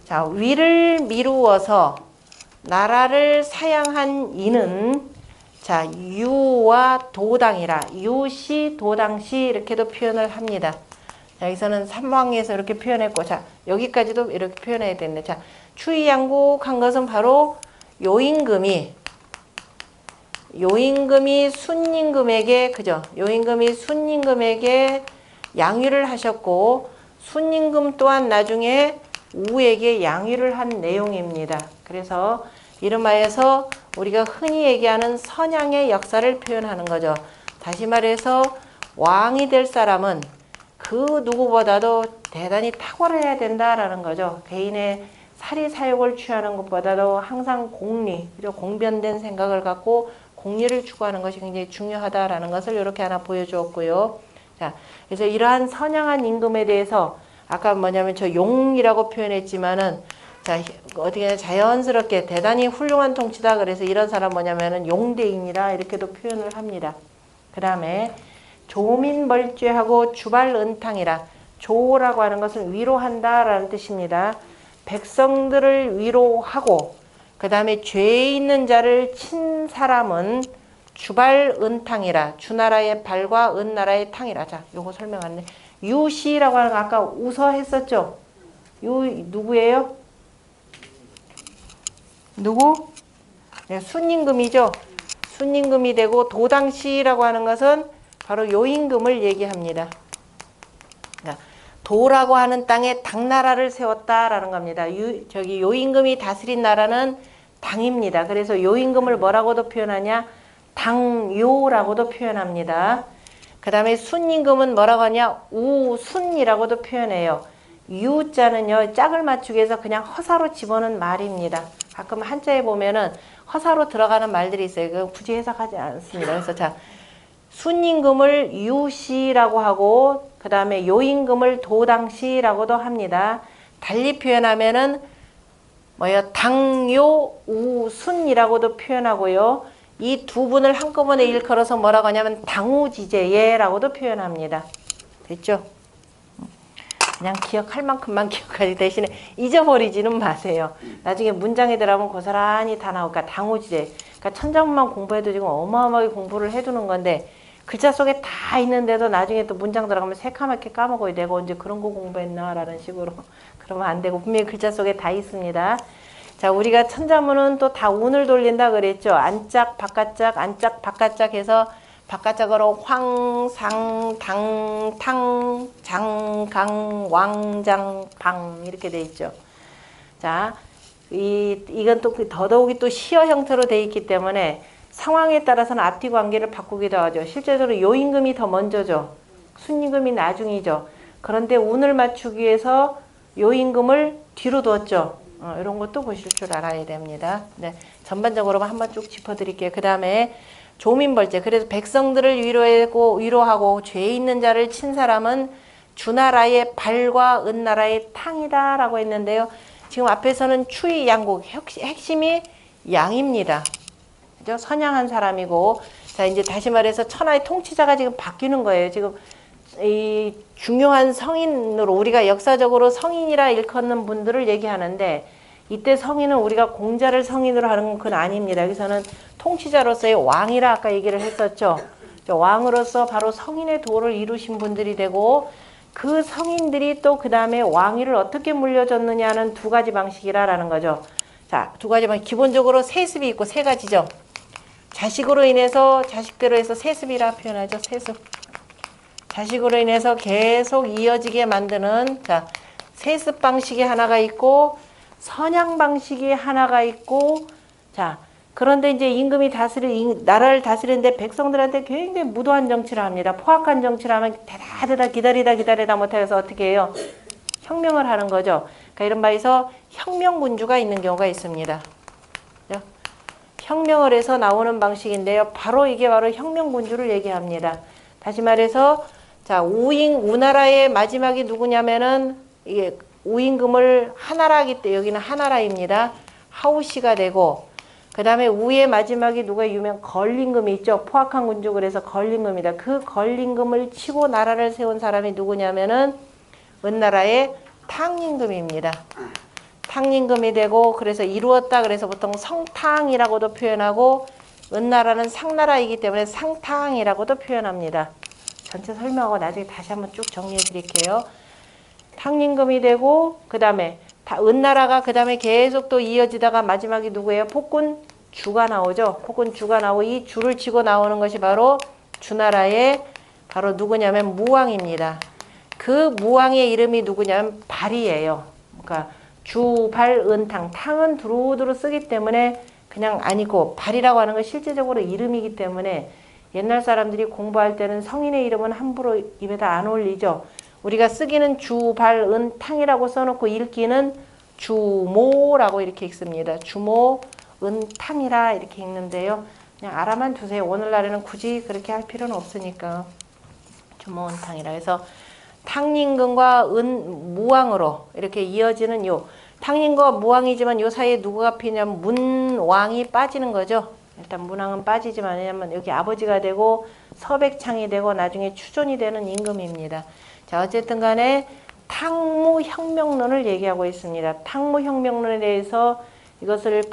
자, 위를 미루어서 나라를 사양한 이는 자, 유와 도당이라. 유시 도당시 이렇게도 표현을 합니다. 자, 여기서는 삼왕에서 이렇게 표현했고, 자, 여기까지도 이렇게 표현해야 되는데, 자, 추위 양국한 것은 바로 요임금이 순임금에게 그죠? 요임금이 순임금에게 양위를 하셨고, 순임금 또한 나중에 우에게 양위를 한 내용입니다. 그래서 이름하여서 우리가 흔히 얘기하는 선양의 역사를 표현하는 거죠. 다시 말해서 왕이 될 사람은 그 누구보다도 대단히 탁월해야 된다라는 거죠. 개인의 사리 사욕을 취하는 것보다도 항상 공리, 그죠? 공변된 생각을 갖고 공리를 추구하는 것이 굉장히 중요하다라는 것을 이렇게 하나 보여주었고요. 자, 그래서 이러한 선양한 임금에 대해서 아까 뭐냐면 저 용이라고 표현했지만은 자, 어떻게 자연스럽게 대단히 훌륭한 통치다. 그래서 이런 사람 뭐냐면은 용대인이라 이렇게도 표현을 합니다. 그 다음에 조민벌죄하고 주발은탕이라. 조라고 하는 것은 위로한다라는 뜻입니다. 백성들을 위로하고 그 다음에 죄 있는 자를 친 사람은 주발은탕이라. 주나라의 발과 은나라의 탕이라. 자, 요거 설명 안 해. 유시라고 하는 거 아까 우서 했었죠? 누구예요? 누구? 네, 순임금이죠. 순임금이 되고 도당시라고 하는 것은 바로 요임금을 얘기합니다. 도라고 하는 땅에 당나라를 세웠다라는 겁니다. 저기 요임금이 다스린 나라는 당입니다. 그래서 요임금을 뭐라고도 표현하냐? 당요라고도 표현합니다. 그 다음에 순임금은 뭐라고 하냐? 우순이라고도 표현해요. 유자는요, 짝을 맞추기 위해서 그냥 허사로 집어넣은 말입니다. 가끔 한자에 보면은 허사로 들어가는 말들이 있어요. 그 굳이 해석하지 않습니다. 그래서 자, 순임금을 유시라고 하고 그 다음에 요임금을 도당시라고도 합니다. 달리 표현하면은 뭐예요? 당요 우순이라고도 표현하고요. 이 두 분을 한꺼번에 일컬어서 뭐라고 하냐면 당우지제예라고도 표현합니다. 됐죠? 그냥 기억할 만큼만 기억하지 대신에 잊어버리지는 마세요. 나중에 문장에 들어가면 고스란히 다 나올까. 당우지제. 그러니까 천자문만 공부해도 지금 어마어마하게 공부를 해두는 건데 글자 속에 다 있는데도 나중에 또 문장 들어가면 새카맣게 까먹어야 되고 언제 그런 거 공부했나 라는 식으로 그러면 안 되고 분명히 글자 속에 다 있습니다. 자, 우리가 천자문은 또 다 운을 돌린다 그랬죠. 안짝 바깥짝 안짝 바깥짝 해서 바깥짝으로 황, 상, 당, 탕, 장, 강, 왕, 장, 방 이렇게 돼 있죠. 자, 이건 또 더더욱이 또 시어 형태로 돼 있기 때문에 상황에 따라서는 앞뒤 관계를 바꾸기도 하죠. 실제로 요임금이 더 먼저죠. 순임금이 나중이죠. 그런데 운을 맞추기 위해서 요임금을 뒤로 두었죠. 이런 것도 보실 줄 알아야 됩니다. 네, 전반적으로만 한번 쭉 짚어드릴게요. 그 다음에 조민벌제. 그래서 백성들을 위로하고 죄 있는 자를 친 사람은 주나라의 발과 은나라의 탕이다라고 했는데요. 지금 앞에서는 추위 양국, 핵심이 양입니다. 그죠? 선양한 사람이고, 자, 이제 다시 말해서 천하의 통치자가 지금 바뀌는 거예요. 지금 이 중요한 성인으로, 우리가 역사적으로 성인이라 일컫는 분들을 얘기하는데, 이때 성인은 우리가 공자를 성인으로 하는 건 그건 아닙니다. 여기서는 통치자로서의 왕이라 아까 얘기를 했었죠. 왕으로서 바로 성인의 도를 이루신 분들이 되고, 그 성인들이 또 그 다음에 왕위를 어떻게 물려줬느냐는 두 가지 방식이라는 거죠. 자, 두 가지 방식. 기본적으로 세습이 있고 세 가지죠. 자식으로 인해서, 자식대로 해서 세습이라 표현하죠. 세습. 자식으로 인해서 계속 이어지게 만드는, 자, 세습 방식이 하나가 있고, 선양 방식이 하나가 있고, 자, 그런데 이제 임금이 나라를 다스리는데 백성들한테 굉장히 무도한 정치를 합니다. 포악한 정치를 하면 대다 기다리다 못해서 어떻게 해요? 혁명을 하는 거죠. 그러니까 이런 바에서 혁명군주가 있는 경우가 있습니다. 그죠? 혁명을 해서 나오는 방식인데요. 바로 이게 바로 혁명군주를 얘기합니다. 다시 말해서, 자, 우나라의 마지막이 누구냐면은, 이게 우임금을 하나라기 때문에 여기는 하나라입니다. 하우시가 되고, 그 다음에 우의 마지막이 누가 유명 걸림금이 있죠. 포악한 군주 그래서 걸림금이다. 그 걸림금을 치고 나라를 세운 사람이 누구냐면은 은나라의 탕림금입니다. 탕림금이 되고, 그래서 이루었다 그래서 보통 성탕이라고도 표현하고, 은나라는 상나라이기 때문에 상탕이라고도 표현합니다. 전체 설명하고 나중에 다시 한번 쭉 정리해 드릴게요. 탕림금이 되고, 그 다음에 은나라가 그 다음에 계속 또 이어지다가 마지막이 누구예요? 폭군주가 나오죠. 폭군주가 나오고, 이 주를 치고 나오는 것이 바로 주나라의 바로 누구냐면 무왕입니다. 그 무왕의 이름이 누구냐면 발이에요. 그러니까 주, 발, 은, 탕. 탕은 두루두루 쓰기 때문에 그냥 아니고, 발이라고 하는 건 실제적으로 이름이기 때문에 옛날 사람들이 공부할 때는 성인의 이름은 함부로 입에다 안 올리죠. 우리가 쓰기는 주, 발, 은, 탕이라고 써놓고 읽기는 주모라고 이렇게 읽습니다. 주모, 은, 탕이라 이렇게 읽는데요. 그냥 알아만 두세요. 오늘날에는 굳이 그렇게 할 필요는 없으니까. 주모, 은, 탕이라 해서 탕림금과 무왕으로 이렇게 이어지는 요 탕림과 무왕이지만 요 사이에 누구가 피냐면 문왕이 빠지는 거죠. 일단 문왕은 빠지지만, 왜냐면 여기 아버지가 되고 서백창이 되고 나중에 추존이 되는 임금입니다. 자, 어쨌든 간에 탕무혁명론을 얘기하고 있습니다. 탕무혁명론에 대해서 이것을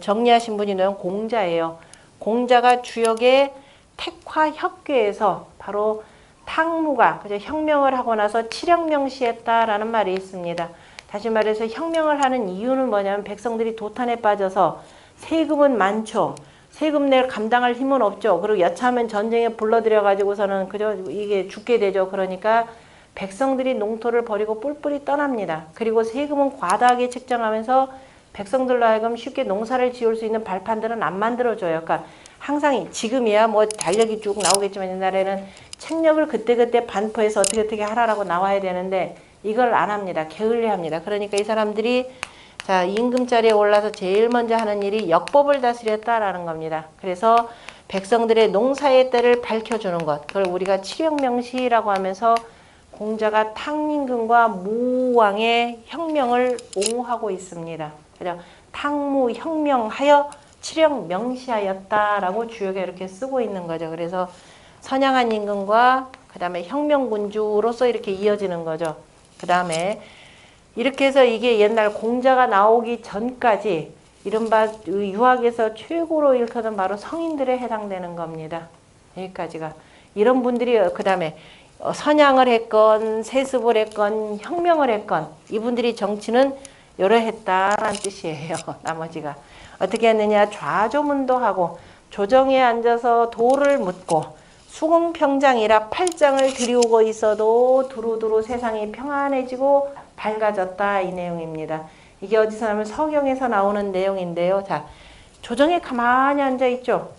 정리하신 분이 누구냐면 공자예요. 공자가 주역의 택화혁궤에서 바로 탕무가 그죠? 혁명을 하고 나서 칠혁명시했다라는 말이 있습니다. 다시 말해서 혁명을 하는 이유는 뭐냐면 백성들이 도탄에 빠져서 세금은 많죠. 세금 낼 감당할 힘은 없죠. 그리고 여차하면 전쟁에 불러들여 가지고서는 그죠? 이게 죽게 되죠. 그러니까 백성들이 농토를 버리고 뿔뿔이 떠납니다. 그리고 세금은 과다하게 책정하면서 백성들로 하여금 쉽게 농사를 지을 수 있는 발판들은 안 만들어줘요. 그러니까 항상 지금이야 뭐 달력이 쭉 나오겠지만 옛날에는 책력을 그때그때 반포해서 어떻게 하라라고 나와야 되는데 이걸 안 합니다. 게을리합니다. 그러니까 이 사람들이 자, 임금자리에 올라서 제일 먼저 하는 일이 역법을 다스렸다라는 겁니다. 그래서 백성들의 농사의 때를 밝혀주는 것, 그걸 우리가 칠혁명시라고 하면서 공자가 탕림금과 무왕의 혁명을 옹호하고 있습니다. 그죠? 탕무혁명하여 칠혁명시하였다라고 주역에 이렇게 쓰고 있는 거죠. 그래서 선양한 임금과 그 다음에 혁명군주로서 이렇게 이어지는 거죠. 그 다음에 이렇게 해서 이게 옛날 공자가 나오기 전까지 이른바 유학에서 최고로 일컫는 바로 성인들에 해당되는 겁니다. 여기까지가. 이런 분들이 그 다음에 선양을 했건 세습을 했건 혁명을 했건 이분들이 정치는 여러했다라는 뜻이에요. 나머지가. 어떻게 했느냐. 좌조문도하고 조정에 앉아서 도를 묻고 수공평장이라 팔짱을 들이우고 있어도 두루두루 세상이 평안해지고 밝아졌다 이 내용입니다. 이게 어디서 나오면 서경에서 나오는 내용인데요. 자, 조정에 가만히 앉아있죠.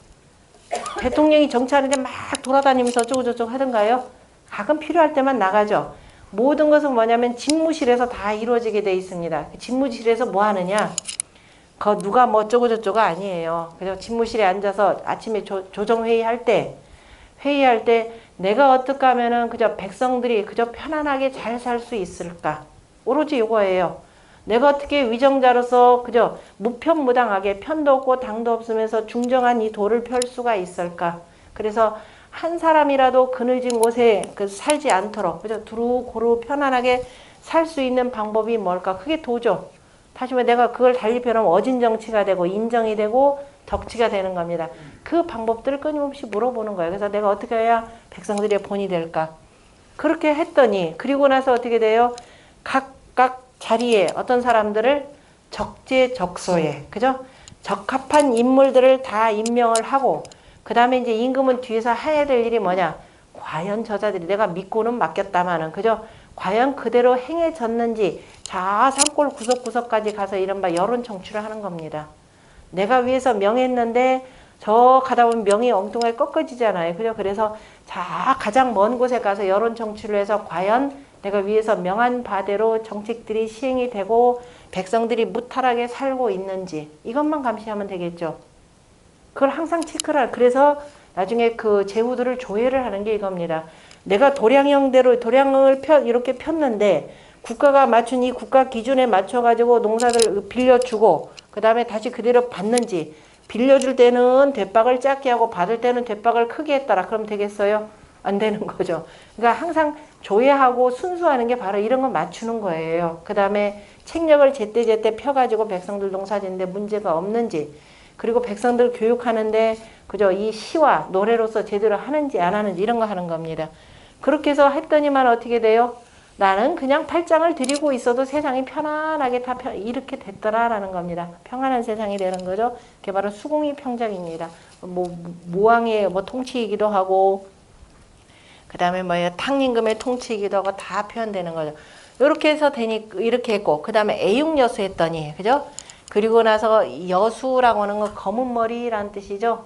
대통령이 정치하는데 막 돌아다니면서 어쩌고저쩌고 하던가요? 가끔 필요할 때만 나가죠. 모든 것은 뭐냐면 집무실에서 다 이루어지게 돼 있습니다. 집무실에서 뭐 하느냐? 누가 뭐 어쩌고 저쩌고 아니에요. 그래서 집무실에 앉아서 아침에 조정회의할 때 내가 어떻게 하면은 그저 백성들이 그저 편안하게 잘 살 수 있을까? 오로지 이거예요. 내가 어떻게 위정자로서 그저 무편무당하게 편도 없고 당도 없으면서 중정한 이 도를 펼 수가 있을까? 그래서 한 사람이라도 그늘진 곳에 살지 않도록 그저 두루고루 편안하게 살 수 있는 방법이 뭘까? 그게 도죠. 다시 말해 내가 그걸 달리 표현하면 어진 정치가 되고 인정이 되고 덕치가 되는 겁니다. 그 방법들을 끊임없이 물어보는 거예요. 그래서 내가 어떻게 해야 백성들의 본이 될까? 그렇게 했더니 그리고 나서 어떻게 돼요? 각각 자리에 어떤 사람들을 적재적소에 그죠? 적합한 인물들을 다 임명을 하고 그 다음에 이제 임금은 뒤에서 해야 될 일이 뭐냐? 과연 저자들이 내가 믿고는 맡겼다마는 그죠? 과연 그대로 행해졌는지 자 산골 구석구석까지 가서 이른바 여론 청취를 하는 겁니다. 내가 위에서 명했는데 저 가다 보면 명이 엉뚱하게 꺾어지잖아요. 그죠? 그래서 자 가장 먼 곳에 가서 여론 청취를 해서 과연 내가 위에서 명한 바대로 정책들이 시행이 되고 백성들이 무탈하게 살고 있는지 이것만 감시하면 되겠죠. 그걸 항상 체크를 그래서 나중에 그 제후들을 조회를 하는 게 이겁니다. 내가 도량형대로 도량을 이렇게 폈는데 국가가 맞춘 이 국가 기준에 맞춰가지고 농사들 빌려주고 그 다음에 다시 그대로 받는지 빌려줄 때는 대박을 작게 하고 받을 때는 대박을 크게 했더라. 그럼 되겠어요? 안 되는 거죠. 그러니까 항상 조회하고 순수하는 게 바로 이런 거 맞추는 거예요. 그 다음에 책력을 제때제때 펴가지고 백성들 농사 짓는데 문제가 없는지 그리고 백성들 교육하는데 그저 이 시와 노래로서 제대로 하는지 안 하는지 이런 거 하는 겁니다. 그렇게 해서 했더니만 어떻게 돼요? 나는 그냥 팔짱을 들이고 있어도 세상이 편안하게 다 이렇게 됐더라라는 겁니다. 평안한 세상이 되는 거죠. 그게 바로 수공이 평정입니다. 모왕의 통치이기도 하고 그 다음에 탕임금의 통치이기도 하고 다 표현되는 거죠. 이렇게 해서 이렇게 했고 그 다음에 애육여수 했더니 그죠? 그리고 나서 여수라고 하는 건 검은 머리라는 뜻이죠.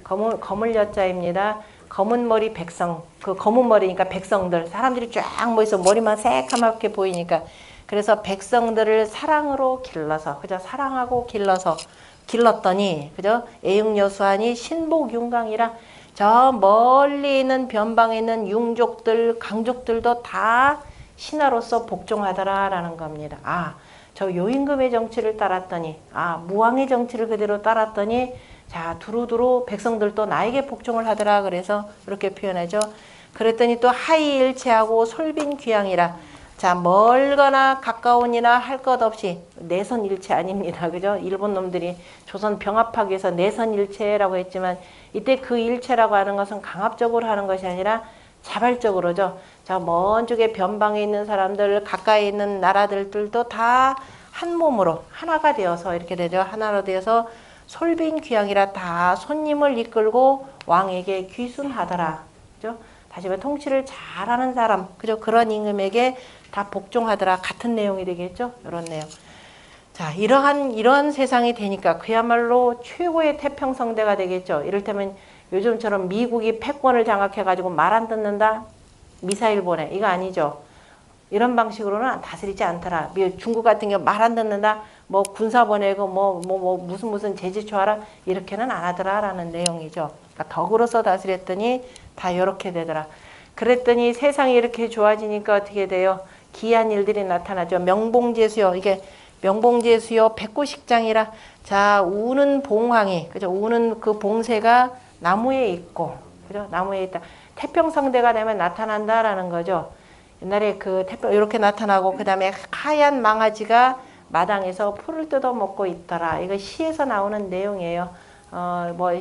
검을 여자입니다. 검은 머리 백성, 그 검은 머리니까 백성들, 사람들이 쫙 모여서 머리만 새까맣게 보이니까 그래서 백성들을 사랑으로 길러서, 그죠? 사랑하고 길렀더니, 그죠? 애육여수하니 신복윤강이라 저 멀리 있는 변방에 있는 융족들, 강족들도 다 신하로서 복종하더라라는 겁니다. 저 요임금의 정치를 따랐더니, 무왕의 정치를 그대로 따랐더니 자 두루두루 백성들도 나에게 복종을 하더라. 그래서 이렇게 표현하죠. 그랬더니 또 하이일체하고 솔빈귀양이라 자 멀거나 가까우니나 할 것 없이 내선일체 아닙니다. 그죠? 일본 놈들이 조선 병합하기 위해서 내선일체라고 했지만 이때 그 일체라고 하는 것은 강압적으로 하는 것이 아니라 자발적으로죠. 자 먼 쪽에 변방에 있는 사람들 가까이 있는 나라들도 다 한 몸으로 하나가 되어서 이렇게 되죠. 하나로 되어서 솔빈귀양이라 다 손님을 이끌고 왕에게 귀순하더라. 그죠? 다시 말해 통치를 잘하는 사람, 그죠? 그런 임금에게 다 복종하더라. 같은 내용이 되겠죠? 이런 내용. 자, 이러한 세상이 되니까 그야말로 최고의 태평성대가 되겠죠. 이를테면 요즘처럼 미국이 패권을 장악해가지고 말 안 듣는다? 미사일 보내. 이거 아니죠. 이런 방식으로는 다스리지 않더라. 중국 같은 경우 말 안 듣는다? 군사 보내고 무슨 제지 초하라? 이렇게는 안 하더라라는 내용이죠. 그러니까 덕으로서 다스렸더니 다 이렇게 되더라. 그랬더니 세상이 이렇게 좋아지니까 어떻게 돼요? 기이한 일들이 나타나죠. 명봉제수요. 이게 명봉제수요. 백구식장이라 자 우는 봉황이 그죠? 우는 그 봉새가 나무에 있고 그죠? 나무에 있다. 태평성대가 되면 나타난다라는 거죠. 옛날에 이렇게 나타나고 그 다음에 하얀 망아지가 마당에서 풀을 뜯어 먹고 있더라. 이거 시에서 나오는 내용이에요.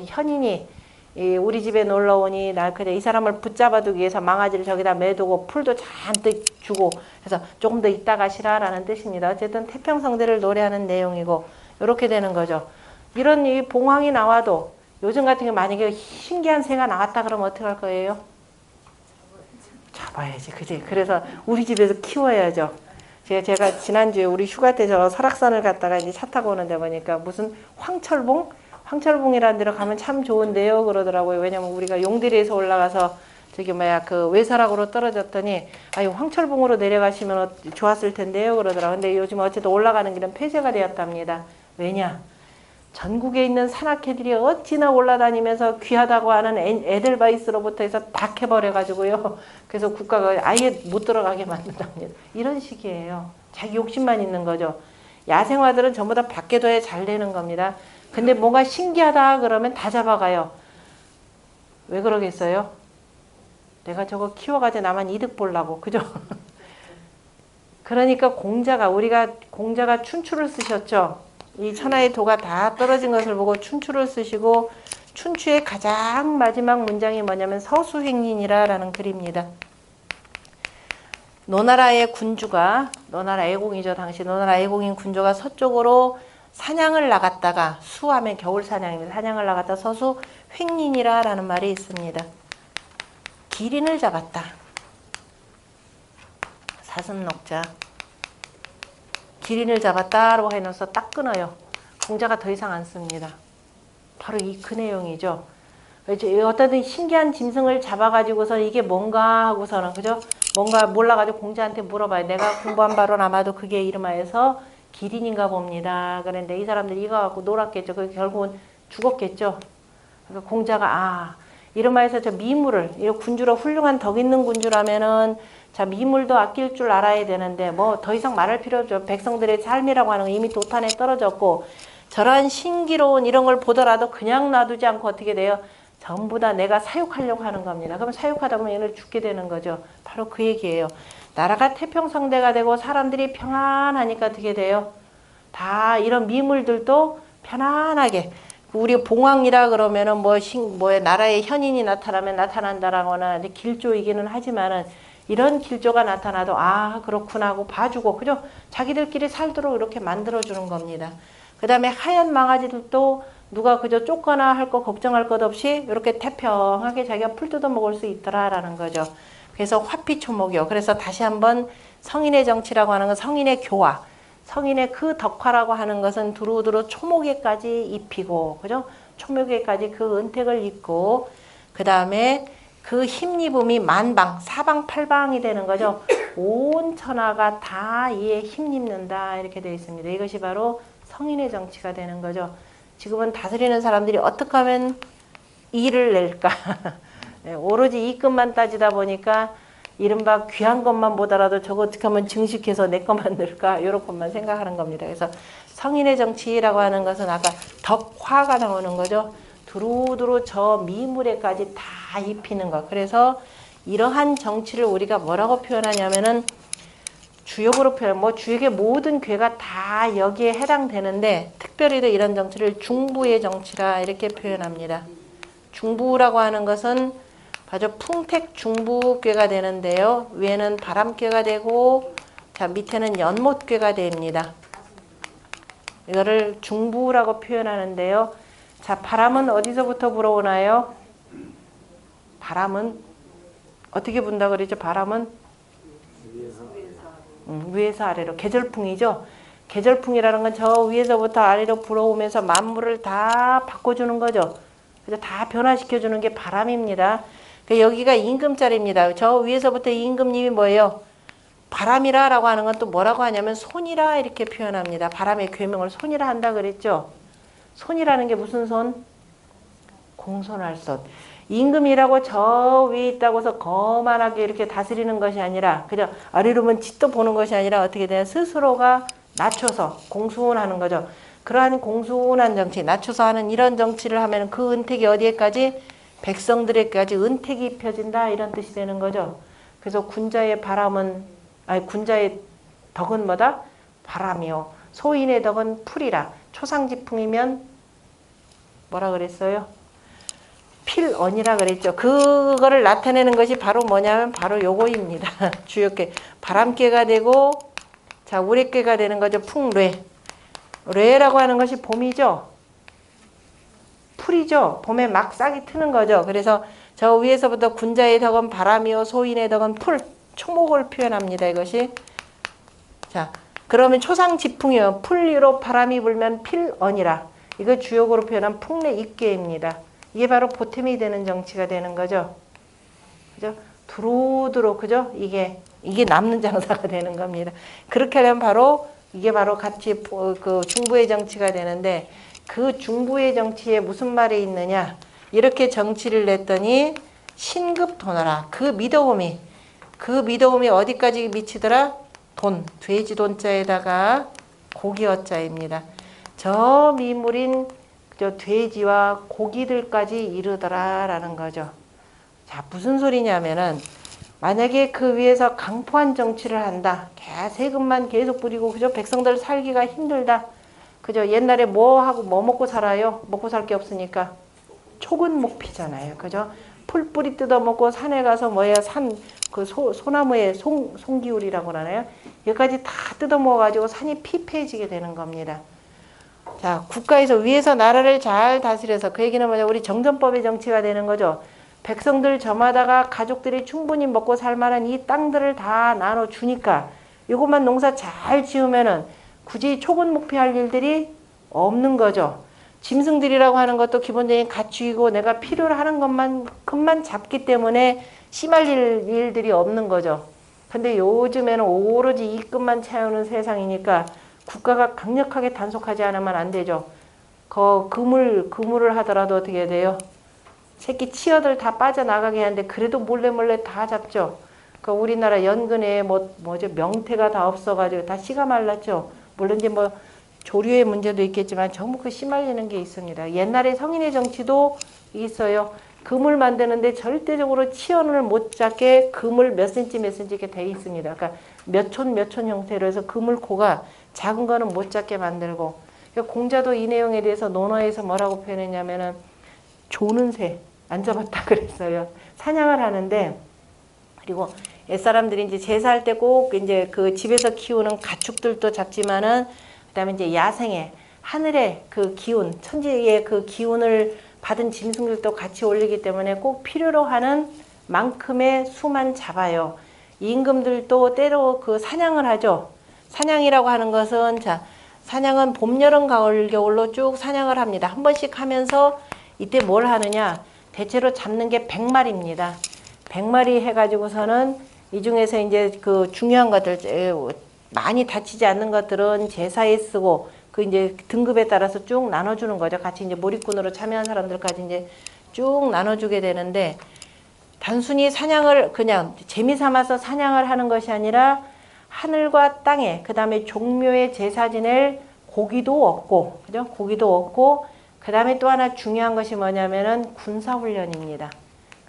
현인이 우리 집에 놀러 오니 이 사람을 붙잡아두기 위해서 망아지를 저기다 매두고 풀도 잔뜩 주고 해서 조금 더 있다 가시라라는 뜻입니다. 어쨌든 태평성대를 노래하는 내용이고 이렇게 되는 거죠. 이런 이 봉황이 나와도 요즘 같은 경우 만약에 신기한 새가 나왔다 그러면 어떻게 할 거예요? 잡아야지, 그지? 그래서 우리 집에서 키워야죠. 제가 지난주에 우리 휴가 때 저 설악산을 갔다가 이제 차 타고 오는데 보니까 무슨 황철봉이라는 데로 가면 참 좋은데요 그러더라고요. 왜냐면 우리가 용대리에서 올라가서 저기 뭐야 그 외사락으로 떨어졌더니 아유 황철봉으로 내려가시면 좋았을 텐데요 그러더라고. 근데 요즘 어쨌든 올라가는 길은 폐쇄가 되었답니다. 왜냐? 전국에 있는 산악회들이 어찌나 올라다니면서 귀하다고 하는 에델바이스로부터 해서 다 캐버려가지고요. 그래서 국가가 아예 못 들어가게 만든답니다. 이런 식이에요. 자기 욕심만 있는 거죠. 야생화들은 전부 다 밖에 둬야 잘 되는 겁니다. 근데 뭔가 신기하다 그러면 다 잡아가요. 왜 그러겠어요? 내가 저거 키워가지고 나만 이득 보려고. 그죠? 그러니까 우리가 공자가 춘추를 쓰셨죠. 이 천하의 도가 다 떨어진 것을 보고 춘추를 쓰시고 춘추의 가장 마지막 문장이 뭐냐면 서수행인이라는 글입니다. 노나라의 군주가 노나라 애공이죠. 당시 노나라 애공인 군주가 서쪽으로 사냥을 나갔다가 수하면 겨울 사냥입니다. 사냥을 나갔다 서수 횡린이라는 말이 있습니다. 기린을 잡았다. 사슴녹자. 기린을 잡았다라고 해놓아서 딱 끊어요. 공자가 더 이상 안 씁니다. 바로 그 내용이죠. 어떤 신기한 짐승을 잡아가지고서 이게 뭔가 하고서는 그죠? 뭔가 몰라가지고 공자한테 물어봐요. 내가 공부한 바로는 아마도 그게 이름하여서 기린인가 봅니다. 그런데 이 사람들이 이거 갖고 놀았겠죠. 그 결국은 죽었겠죠. 그러니까 공자가 이름하여서 저 미물을 이 군주로 훌륭한 덕 있는 군주라면은 자 미물도 아낄 줄 알아야 되는데 뭐 더 이상 말할 필요 없죠. 백성들의 삶이라고 하는 건 이미 도탄에 떨어졌고 저러한 신기로운 이런 걸 보더라도 그냥 놔두지 않고 어떻게 돼요? 전부 다 내가 사육하려고 하는 겁니다. 그러면 사육하다 보면 얘를 죽게 되는 거죠. 바로 그 얘기예요. 나라가 태평성대가 되고 사람들이 평안하니까 어떻게 돼요? 다 이런 미물들도 편안하게 우리 봉황이라 그러면은 나라의 현인이 나타나면 나타난다라거나 길조이기는 하지만은 이런 길조가 나타나도 그렇구나 하고 봐주고 그죠? 자기들끼리 살도록 이렇게 만들어주는 겁니다. 그 다음에 하얀 망아지들도 누가 그저 쫓거나 할 거 걱정할 것 없이 이렇게 태평하게 자기가 풀 뜯어 먹을 수 있더라라는 거죠. 그래서 화피초목이요. 그래서 다시 한번 성인의 정치라고 하는 건 성인의 교화, 성인의 그 덕화라고 하는 것은 두루두루 초목에까지 입히고, 그죠? 초목에까지 그 은택을 입고, 그 다음에 그 힘입음이 만방, 사방팔방이 되는 거죠. 온 천하가 다 이에 힘입는다 이렇게 되어 있습니다. 이것이 바로 성인의 정치가 되는 거죠. 지금은 다스리는 사람들이 어떻게 하면 이를 낼까? 오로지 이끝만 따지다 보니까 이른바 귀한 것만 보더라도 저거 어떻게 하면 증식해서 내 것만 넣을까? 이런 것만 생각하는 겁니다. 그래서 성인의 정치라고 하는 것은 아까 덕화가 나오는 거죠. 두루두루 저 미물에까지 다 입히는 것. 그래서 이러한 정치를 우리가 뭐라고 표현하냐면은 주역으로 주역의 모든 괴가 다 여기에 해당되는데 특별히도 이런 정치를 중부의 정치라 이렇게 표현합니다. 중부라고 하는 것은 바로 풍택 중부괴가 되는데요. 위에는 바람괴가 되고 자 밑에는 연못괴가 됩니다. 이거를 중부라고 표현하는데요. 자 바람은 어디서부터 불어오나요? 바람은 어떻게 분다 그러죠? 바람은 위에서 아래로 계절풍이죠. 계절풍이라는 건 저 위에서부터 아래로 불어오면서 만물을 다 바꿔주는 거죠. 그래서 다 변화시켜주는 게 바람입니다. 여기가 임금자리입니다. 저 위에서부터 임금님이 뭐예요? 바람이라 라고 하는 건 또 뭐라고 하냐면 손이라 이렇게 표현합니다. 바람의 괴명을 손이라 한다 그랬죠. 손이라는 게 무슨 손? 공손할 손. 임금이라고 저 위에 있다고 해서 거만하게 이렇게 다스리는 것이 아니라 그저 아래로만 짓도 보는 것이 아니라 어떻게 되냐 스스로가 낮춰서 공손하는 거죠. 그러한 공손한 정치, 낮춰서 하는 이런 정치를 하면 그 은택이 어디에까지? 백성들에까지 은택이 입혀진다 이런 뜻이 되는 거죠. 그래서 군자의 덕은 뭐다? 바람이요. 소인의 덕은 풀이라. 초상지풍이면 뭐라 그랬어요? 필언이라 그랬죠. 그거를 나타내는 것이 바로 뭐냐면 바로 요거입니다. 주역괴. 바람괴가 되고 자 우레괴가 되는 거죠. 풍뢰. 뢰라고 하는 것이 봄이죠. 풀이죠. 봄에 막 싹이 트는 거죠. 그래서 저 위에서부터 군자의 덕은 바람이요 소인의 덕은 풀, 초목을 표현합니다. 이것이. 자 그러면 초상지풍이요. 풀리로 바람이 불면 필언이라. 이거 주역으로 표현한 풍래 입괴입니다. 이게 바로 보탬이 되는 정치가 되는 거죠. 그죠? 두루두루, 그죠? 이게 남는 장사가 되는 겁니다. 그렇게 하면 바로 이게 바로 같이 그 중부의 정치가 되는데, 그 중부의 정치에 무슨 말이 있느냐? 이렇게 정치를 냈더니 신급도나라. 그 미더움이 어디까지 미치더라? 돈, 돼지 돈자에다가 고기 어자입니다. 저 미물인 저 돼지와 고기들까지 이르더라라는 거죠. 자, 무슨 소리냐면은 만약에 그 위에서 강포한 정치를 한다. 세금만 계속 부리고, 그죠? 백성들 살기가 힘들다. 그죠? 옛날에 뭐 하고 뭐 먹고 살아요? 먹고 살 게 없으니까 촉은 목피잖아요. 그죠? 풀뿌리 뜯어먹고 산에 가서 소나무에 송기울이라고 하나요? 여기까지 다 뜯어먹어가지고 산이 피폐해지게 되는 겁니다. 자, 국가에서 위에서 나라를 잘 다스려서, 그 얘기는 뭐냐? 우리 정전법의 정치가 되는 거죠. 백성들 저마다가 가족들이 충분히 먹고 살 만한 이 땅들을 다 나눠주니까 이것만 농사 잘 지으면은 굳이 초분목피할 일들이 없는 거죠. 짐승들이라고 하는 것도 기본적인 가축이고 내가 필요로 하는 것만 잡기 때문에 심할 일들이 없는 거죠. 근데 요즘에는 오로지 이익금만 채우는 세상이니까 국가가 강력하게 단속하지 않으면 안 되죠. 그물을 하더라도 어떻게 돼요? 새끼 치어들 다 빠져나가게 하는데 그래도 몰래 다 잡죠. 그 우리나라 연근에 명태가 다 없어가지고 다 씨가 말랐죠. 물론 이제 조류의 문제도 있겠지만 전부 그 씨말리는 게 있습니다. 옛날에 성인의 정치도 있어요. 그물 만드는데 절대적으로 치어를 못 잡게 그물 몇 센치 이렇게 돼 있습니다. 그러니까 몇 촌 형태로 해서 그물코가 작은 거는 못 잡게 만들고, 그러니까 공자도 이 내용에 대해서 논어에서 뭐라고 표현했냐면은 조는 새 안 잡았다 그랬어요. 사냥을 하는데, 그리고 옛사람들이 이제 제사할 때 꼭 이제 그 집에서 키우는 가축들도 잡지만은, 그다음에 이제 야생에 하늘의 그 기운, 천지의 그 기운을 받은 짐승들도 같이 올리기 때문에 꼭 필요로 하는 만큼의 수만 잡아요. 임금들도 때로 그 사냥을 하죠. 사냥이라고 하는 것은, 자, 사냥은 봄, 여름, 가을, 겨울로 쭉 사냥을 합니다. 한 번씩 하면서 이때 뭘 하느냐? 대체로 잡는 게 100마리입니다. 100마리 해가지고서는 이 중에서 이제 그 중요한 것들, 많이 다치지 않는 것들은 제사에 쓰고, 그 이제 등급에 따라서 쭉 나눠주는 거죠. 같이 이제 몰입꾼으로 참여한 사람들까지 이제 쭉 나눠주게 되는데, 단순히 사냥을 그냥 재미 삼아서 사냥을 하는 것이 아니라 하늘과 땅에, 그 다음에 종묘에 제사 지낼 고기도 얻고, 그죠? 고기도 얻고, 그 다음에 또 하나 중요한 것이 뭐냐면은 군사훈련입니다.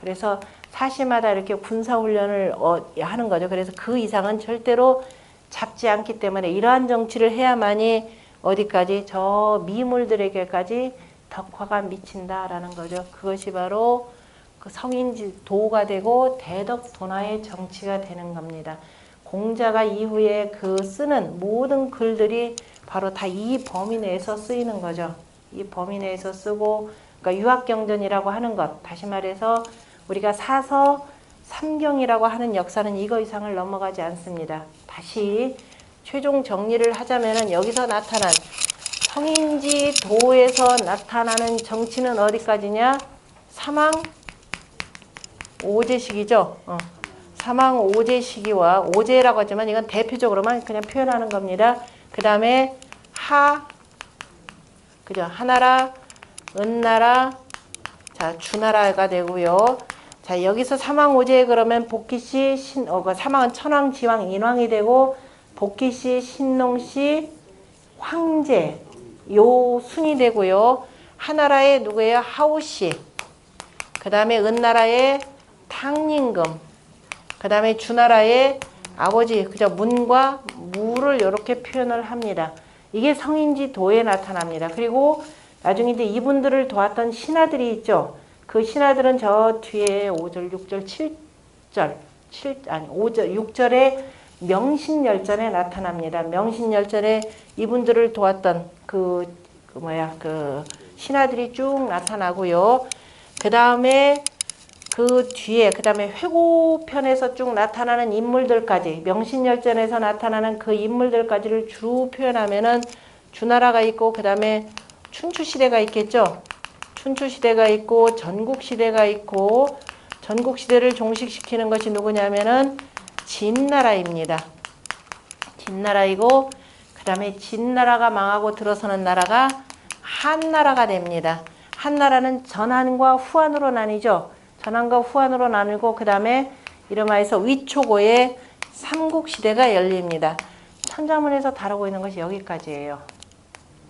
그래서 사시마다 이렇게 군사훈련을 하는 거죠. 그래서 그 이상은 절대로 잡지 않기 때문에 이러한 정치를 해야만이 어디까지? 저 미물들에게까지 덕화가 미친다라는 거죠. 그것이 바로 그 성인도가 되고 대덕도나의 정치가 되는 겁니다. 공자가 이후에 그 쓰는 모든 글들이 바로 다 이 범위 내에서 쓰이는 거죠. 이 범위 내에서 쓰고, 그러니까 유학경전이라고 하는 것, 다시 말해서 우리가 사서 삼경이라고 하는 역사는 이거 이상을 넘어가지 않습니다. 다시 최종 정리를 하자면은 여기서 나타난 성인지 도에서 나타나는 정치는 어디까지냐? 사망 오제시기죠. 사망 오제시기와 오제라고 하지만 이건 대표적으로만 그냥 표현하는 겁니다. 그 다음에 그죠? 하나라, 은나라, 자, 주나라가 되고요. 자, 여기서 사망오제에 그러면 복기씨, 사망은 천왕, 지왕, 인왕이 되고, 복기씨, 신농씨, 황제, 요 순이 되고요. 하나라의 누구예요? 하우씨. 그 다음에 은나라의 탕림금. 그 다음에 주나라의 아버지, 그죠? 문과 무를 이렇게 표현을 합니다. 이게 성인지 도에 나타납니다. 그리고 나중에 이제 이분들을 도왔던 신하들이 있죠. 그 신하들은 저 뒤에 5절, 6절, 7절, 6절에 명신열전에 나타납니다. 명신열전에 이분들을 도왔던 그 신하들이 쭉 나타나고요. 그 다음에 그 뒤에, 그 다음에 회고편에서 쭉 나타나는 인물들까지, 명신열전에서 나타나는 그 인물들까지를 쭉 표현하면은 주나라가 있고, 그 다음에 춘추시대가 있겠죠. 춘추시대가 있고, 전국시대가 있고, 전국시대를 종식시키는 것이 누구냐면은 진나라입니다. 진나라이고 그 다음에 진나라가 망하고 들어서는 나라가 한나라가 됩니다. 한나라는 전한과 후한으로 나뉘죠. 전한과 후한으로 나누고 그 다음에 이름하여서 위초고의 삼국시대가 열립니다. 천자문에서 다루고 있는 것이 여기까지예요.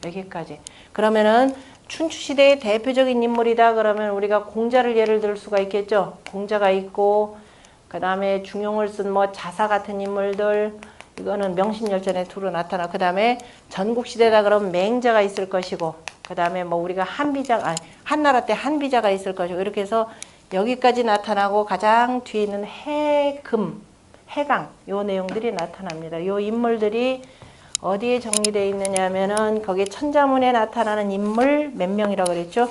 여기까지. 그러면은 춘추시대의 대표적인 인물이다 그러면 우리가 공자를 예를 들 수가 있겠죠. 공자가 있고 그 다음에 중용을 쓴 뭐 자사 같은 인물들, 이거는 명신열전에 두루 나타나. 그 다음에 전국시대다 그러면 맹자가 있을 것이고 그 다음에 뭐 우리가 한나라 때 한비자가 있을 것이고 이렇게 해서 여기까지 나타나고 가장 뒤에 있는 해금, 해강 요 내용들이 나타납니다. 요 인물들이 어디에 정리되어 있느냐 하면은 거기에 천자문에 나타나는 인물 몇 명이라고 그랬죠?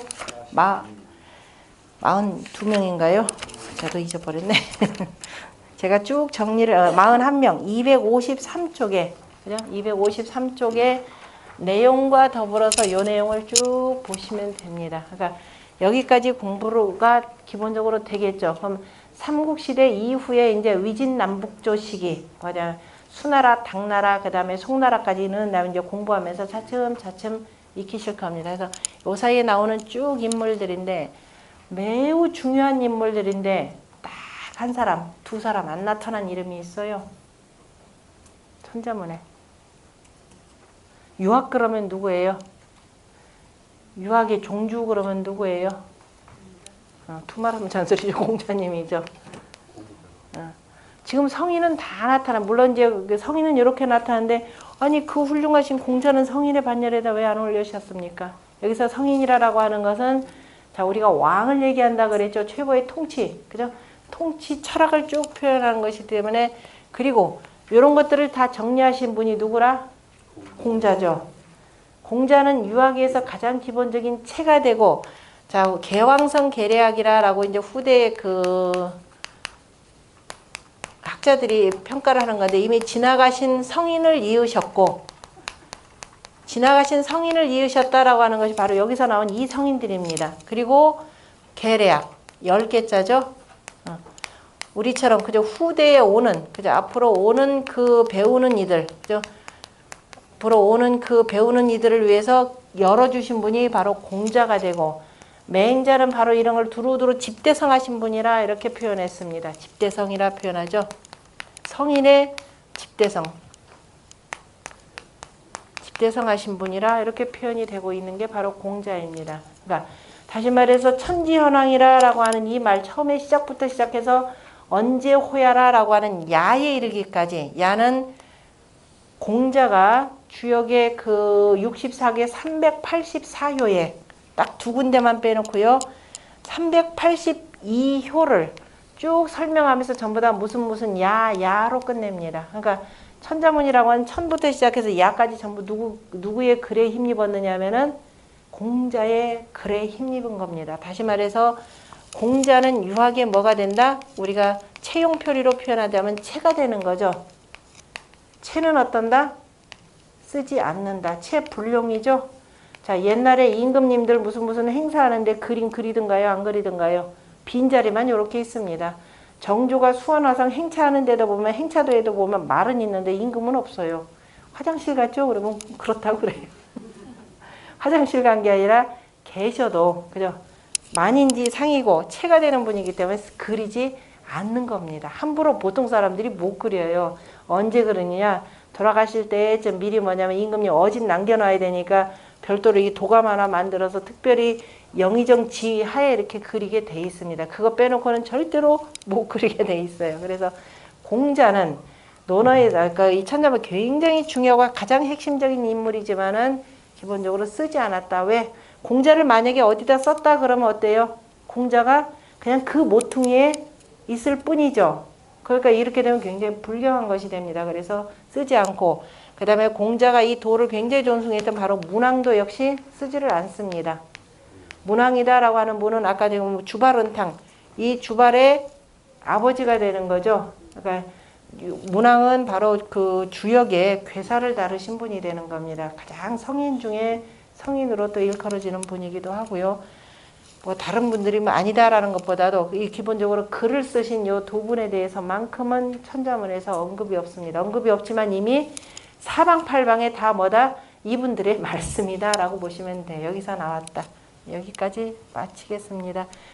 42명인가요? 저도 잊어버렸네. 제가 쭉 정리를 41명 253쪽에 그죠? 253쪽에 내용과 더불어서 요 내용을 쭉 보시면 됩니다. 그러니까 여기까지 공부가 기본적으로 되겠죠. 그럼 삼국시대 이후에 이제 위진남북조 시기 뭐냐 수나라, 당나라, 그 다음에 송나라까지는 이제 공부하면서 차츰차츰 익히실 겁니다. 그래서 요 사이에 나오는 쭉 인물들인데 매우 중요한 인물들인데 딱 한 사람, 두 사람 안 나타난 이름이 있어요. 천자문에. 유학 그러면 누구예요? 유학의 종주 그러면 누구예요? 투말하면 잔소리죠. 공자님이죠. 지금 성인은 다 나타나. 물론 이제 성인은 이렇게 나타나는데 아니 그 훌륭하신 공자는 성인의 반열에다 왜 안 올려주셨습니까? 여기서 성인이라고 하는 것은 자 우리가 왕을 얘기한다 그랬죠. 최고의 통치, 그죠? 통치 철학을 쭉 표현하는 것이기 때문에 그리고 이런 것들을 다 정리하신 분이 누구라? 공자죠. 공자는 유학에서 가장 기본적인 체가 되고 자 개왕성 계례학이라고 이제 후대에 그 학자들이 평가를 하는 건데 이미 지나가신 성인을 이으셨고 지나가신 성인을 이으셨다라고 하는 것이 바로 여기서 나온 이 성인들입니다. 그리고 계례학 10개자죠. 우리처럼 그저 후대에 오는 그저 앞으로 오는 그 배우는 이들 그죠? 앞으로 오는 그 배우는 이들을 위해서 열어주신 분이 바로 공자가 되고 맹자는 바로 이런 걸 두루두루 집대성하신 분이라 이렇게 표현했습니다. 집대성이라 표현하죠. 성인의 집대성. 집대성하신 분이라 이렇게 표현이 되고 있는 게 바로 공자입니다. 그러니까 다시 말해서 천지현황이라고 하는 이 말 처음에 시작부터 시작해서 언제 호야라라고 하는 야에 이르기까지 야는 공자가 주역의 그 64개 384효에 딱 두 군데만 빼놓고요. 382효를 쭉 설명하면서 전부 다 무슨 야로 끝냅니다. 그러니까 천자문이라고 하는 천부터 시작해서 야까지 전부 누구의 글에 힘입었느냐 하면은 공자의 글에 힘입은 겁니다. 다시 말해서 공자는 유학에 뭐가 된다? 우리가 체용표리로 표현하자면 체가 되는 거죠. 체는 어떤다? 쓰지 않는다. 체 불용이죠. 자, 옛날에 임금님들 무슨 행사하는데 그림 그리든가요? 안 그리든가요? 빈자리만 이렇게 있습니다. 정조가 수원화성 행차하는 데도 보면 행차도에도 보면 말은 있는데 임금은 없어요. 화장실 갔죠? 그러면 그렇다고 그래요. 화장실 간 게 아니라 계셔도 그죠? 만인지 상이고 체가 되는 분이기 때문에 그리지 않는 겁니다. 함부로 보통 사람들이 못 그려요. 언제 그러느냐? 돌아가실 때쯤 미리 뭐냐면 임금님 어짓 남겨놔야 되니까 별도로 이 도감 하나 만들어서 특별히 영의정 지하에 이렇게 그리게 돼 있습니다. 그거 빼놓고는 절대로 못 그리게 돼 있어요. 그래서 공자는 논어에 그러니까 이 천자문 굉장히 중요하고 가장 핵심적인 인물이지만은 기본적으로 쓰지 않았다. 왜? 공자를 만약에 어디다 썼다 그러면 어때요? 공자가 그냥 그 모퉁이에 있을 뿐이죠. 그러니까 이렇게 되면 굉장히 불경한 것이 됩니다. 그래서 쓰지 않고 그 다음에 공자가 이 도를 굉장히 존중했던 바로 문왕도 역시 쓰지를 않습니다. 문왕이다라고 하는 분은 아까 지금 주발은탕 이 주발의 아버지가 되는 거죠. 그러니까 문왕은 바로 그 주역의 괴사를 다루신 분이 되는 겁니다. 가장 성인 중에 성인으로 또 일컬어지는 분이기도 하고요. 뭐 다른 분들이 뭐 아니다라는 것보다도 이 기본적으로 글을 쓰신 요 두 분에 대해서만큼은 천자문에서 언급이 없습니다. 언급이 없지만 이미 사방팔방에 다 뭐다? 이분들의 말씀이다라고 보시면 돼요. 여기서 나왔다. 여기까지 마치겠습니다.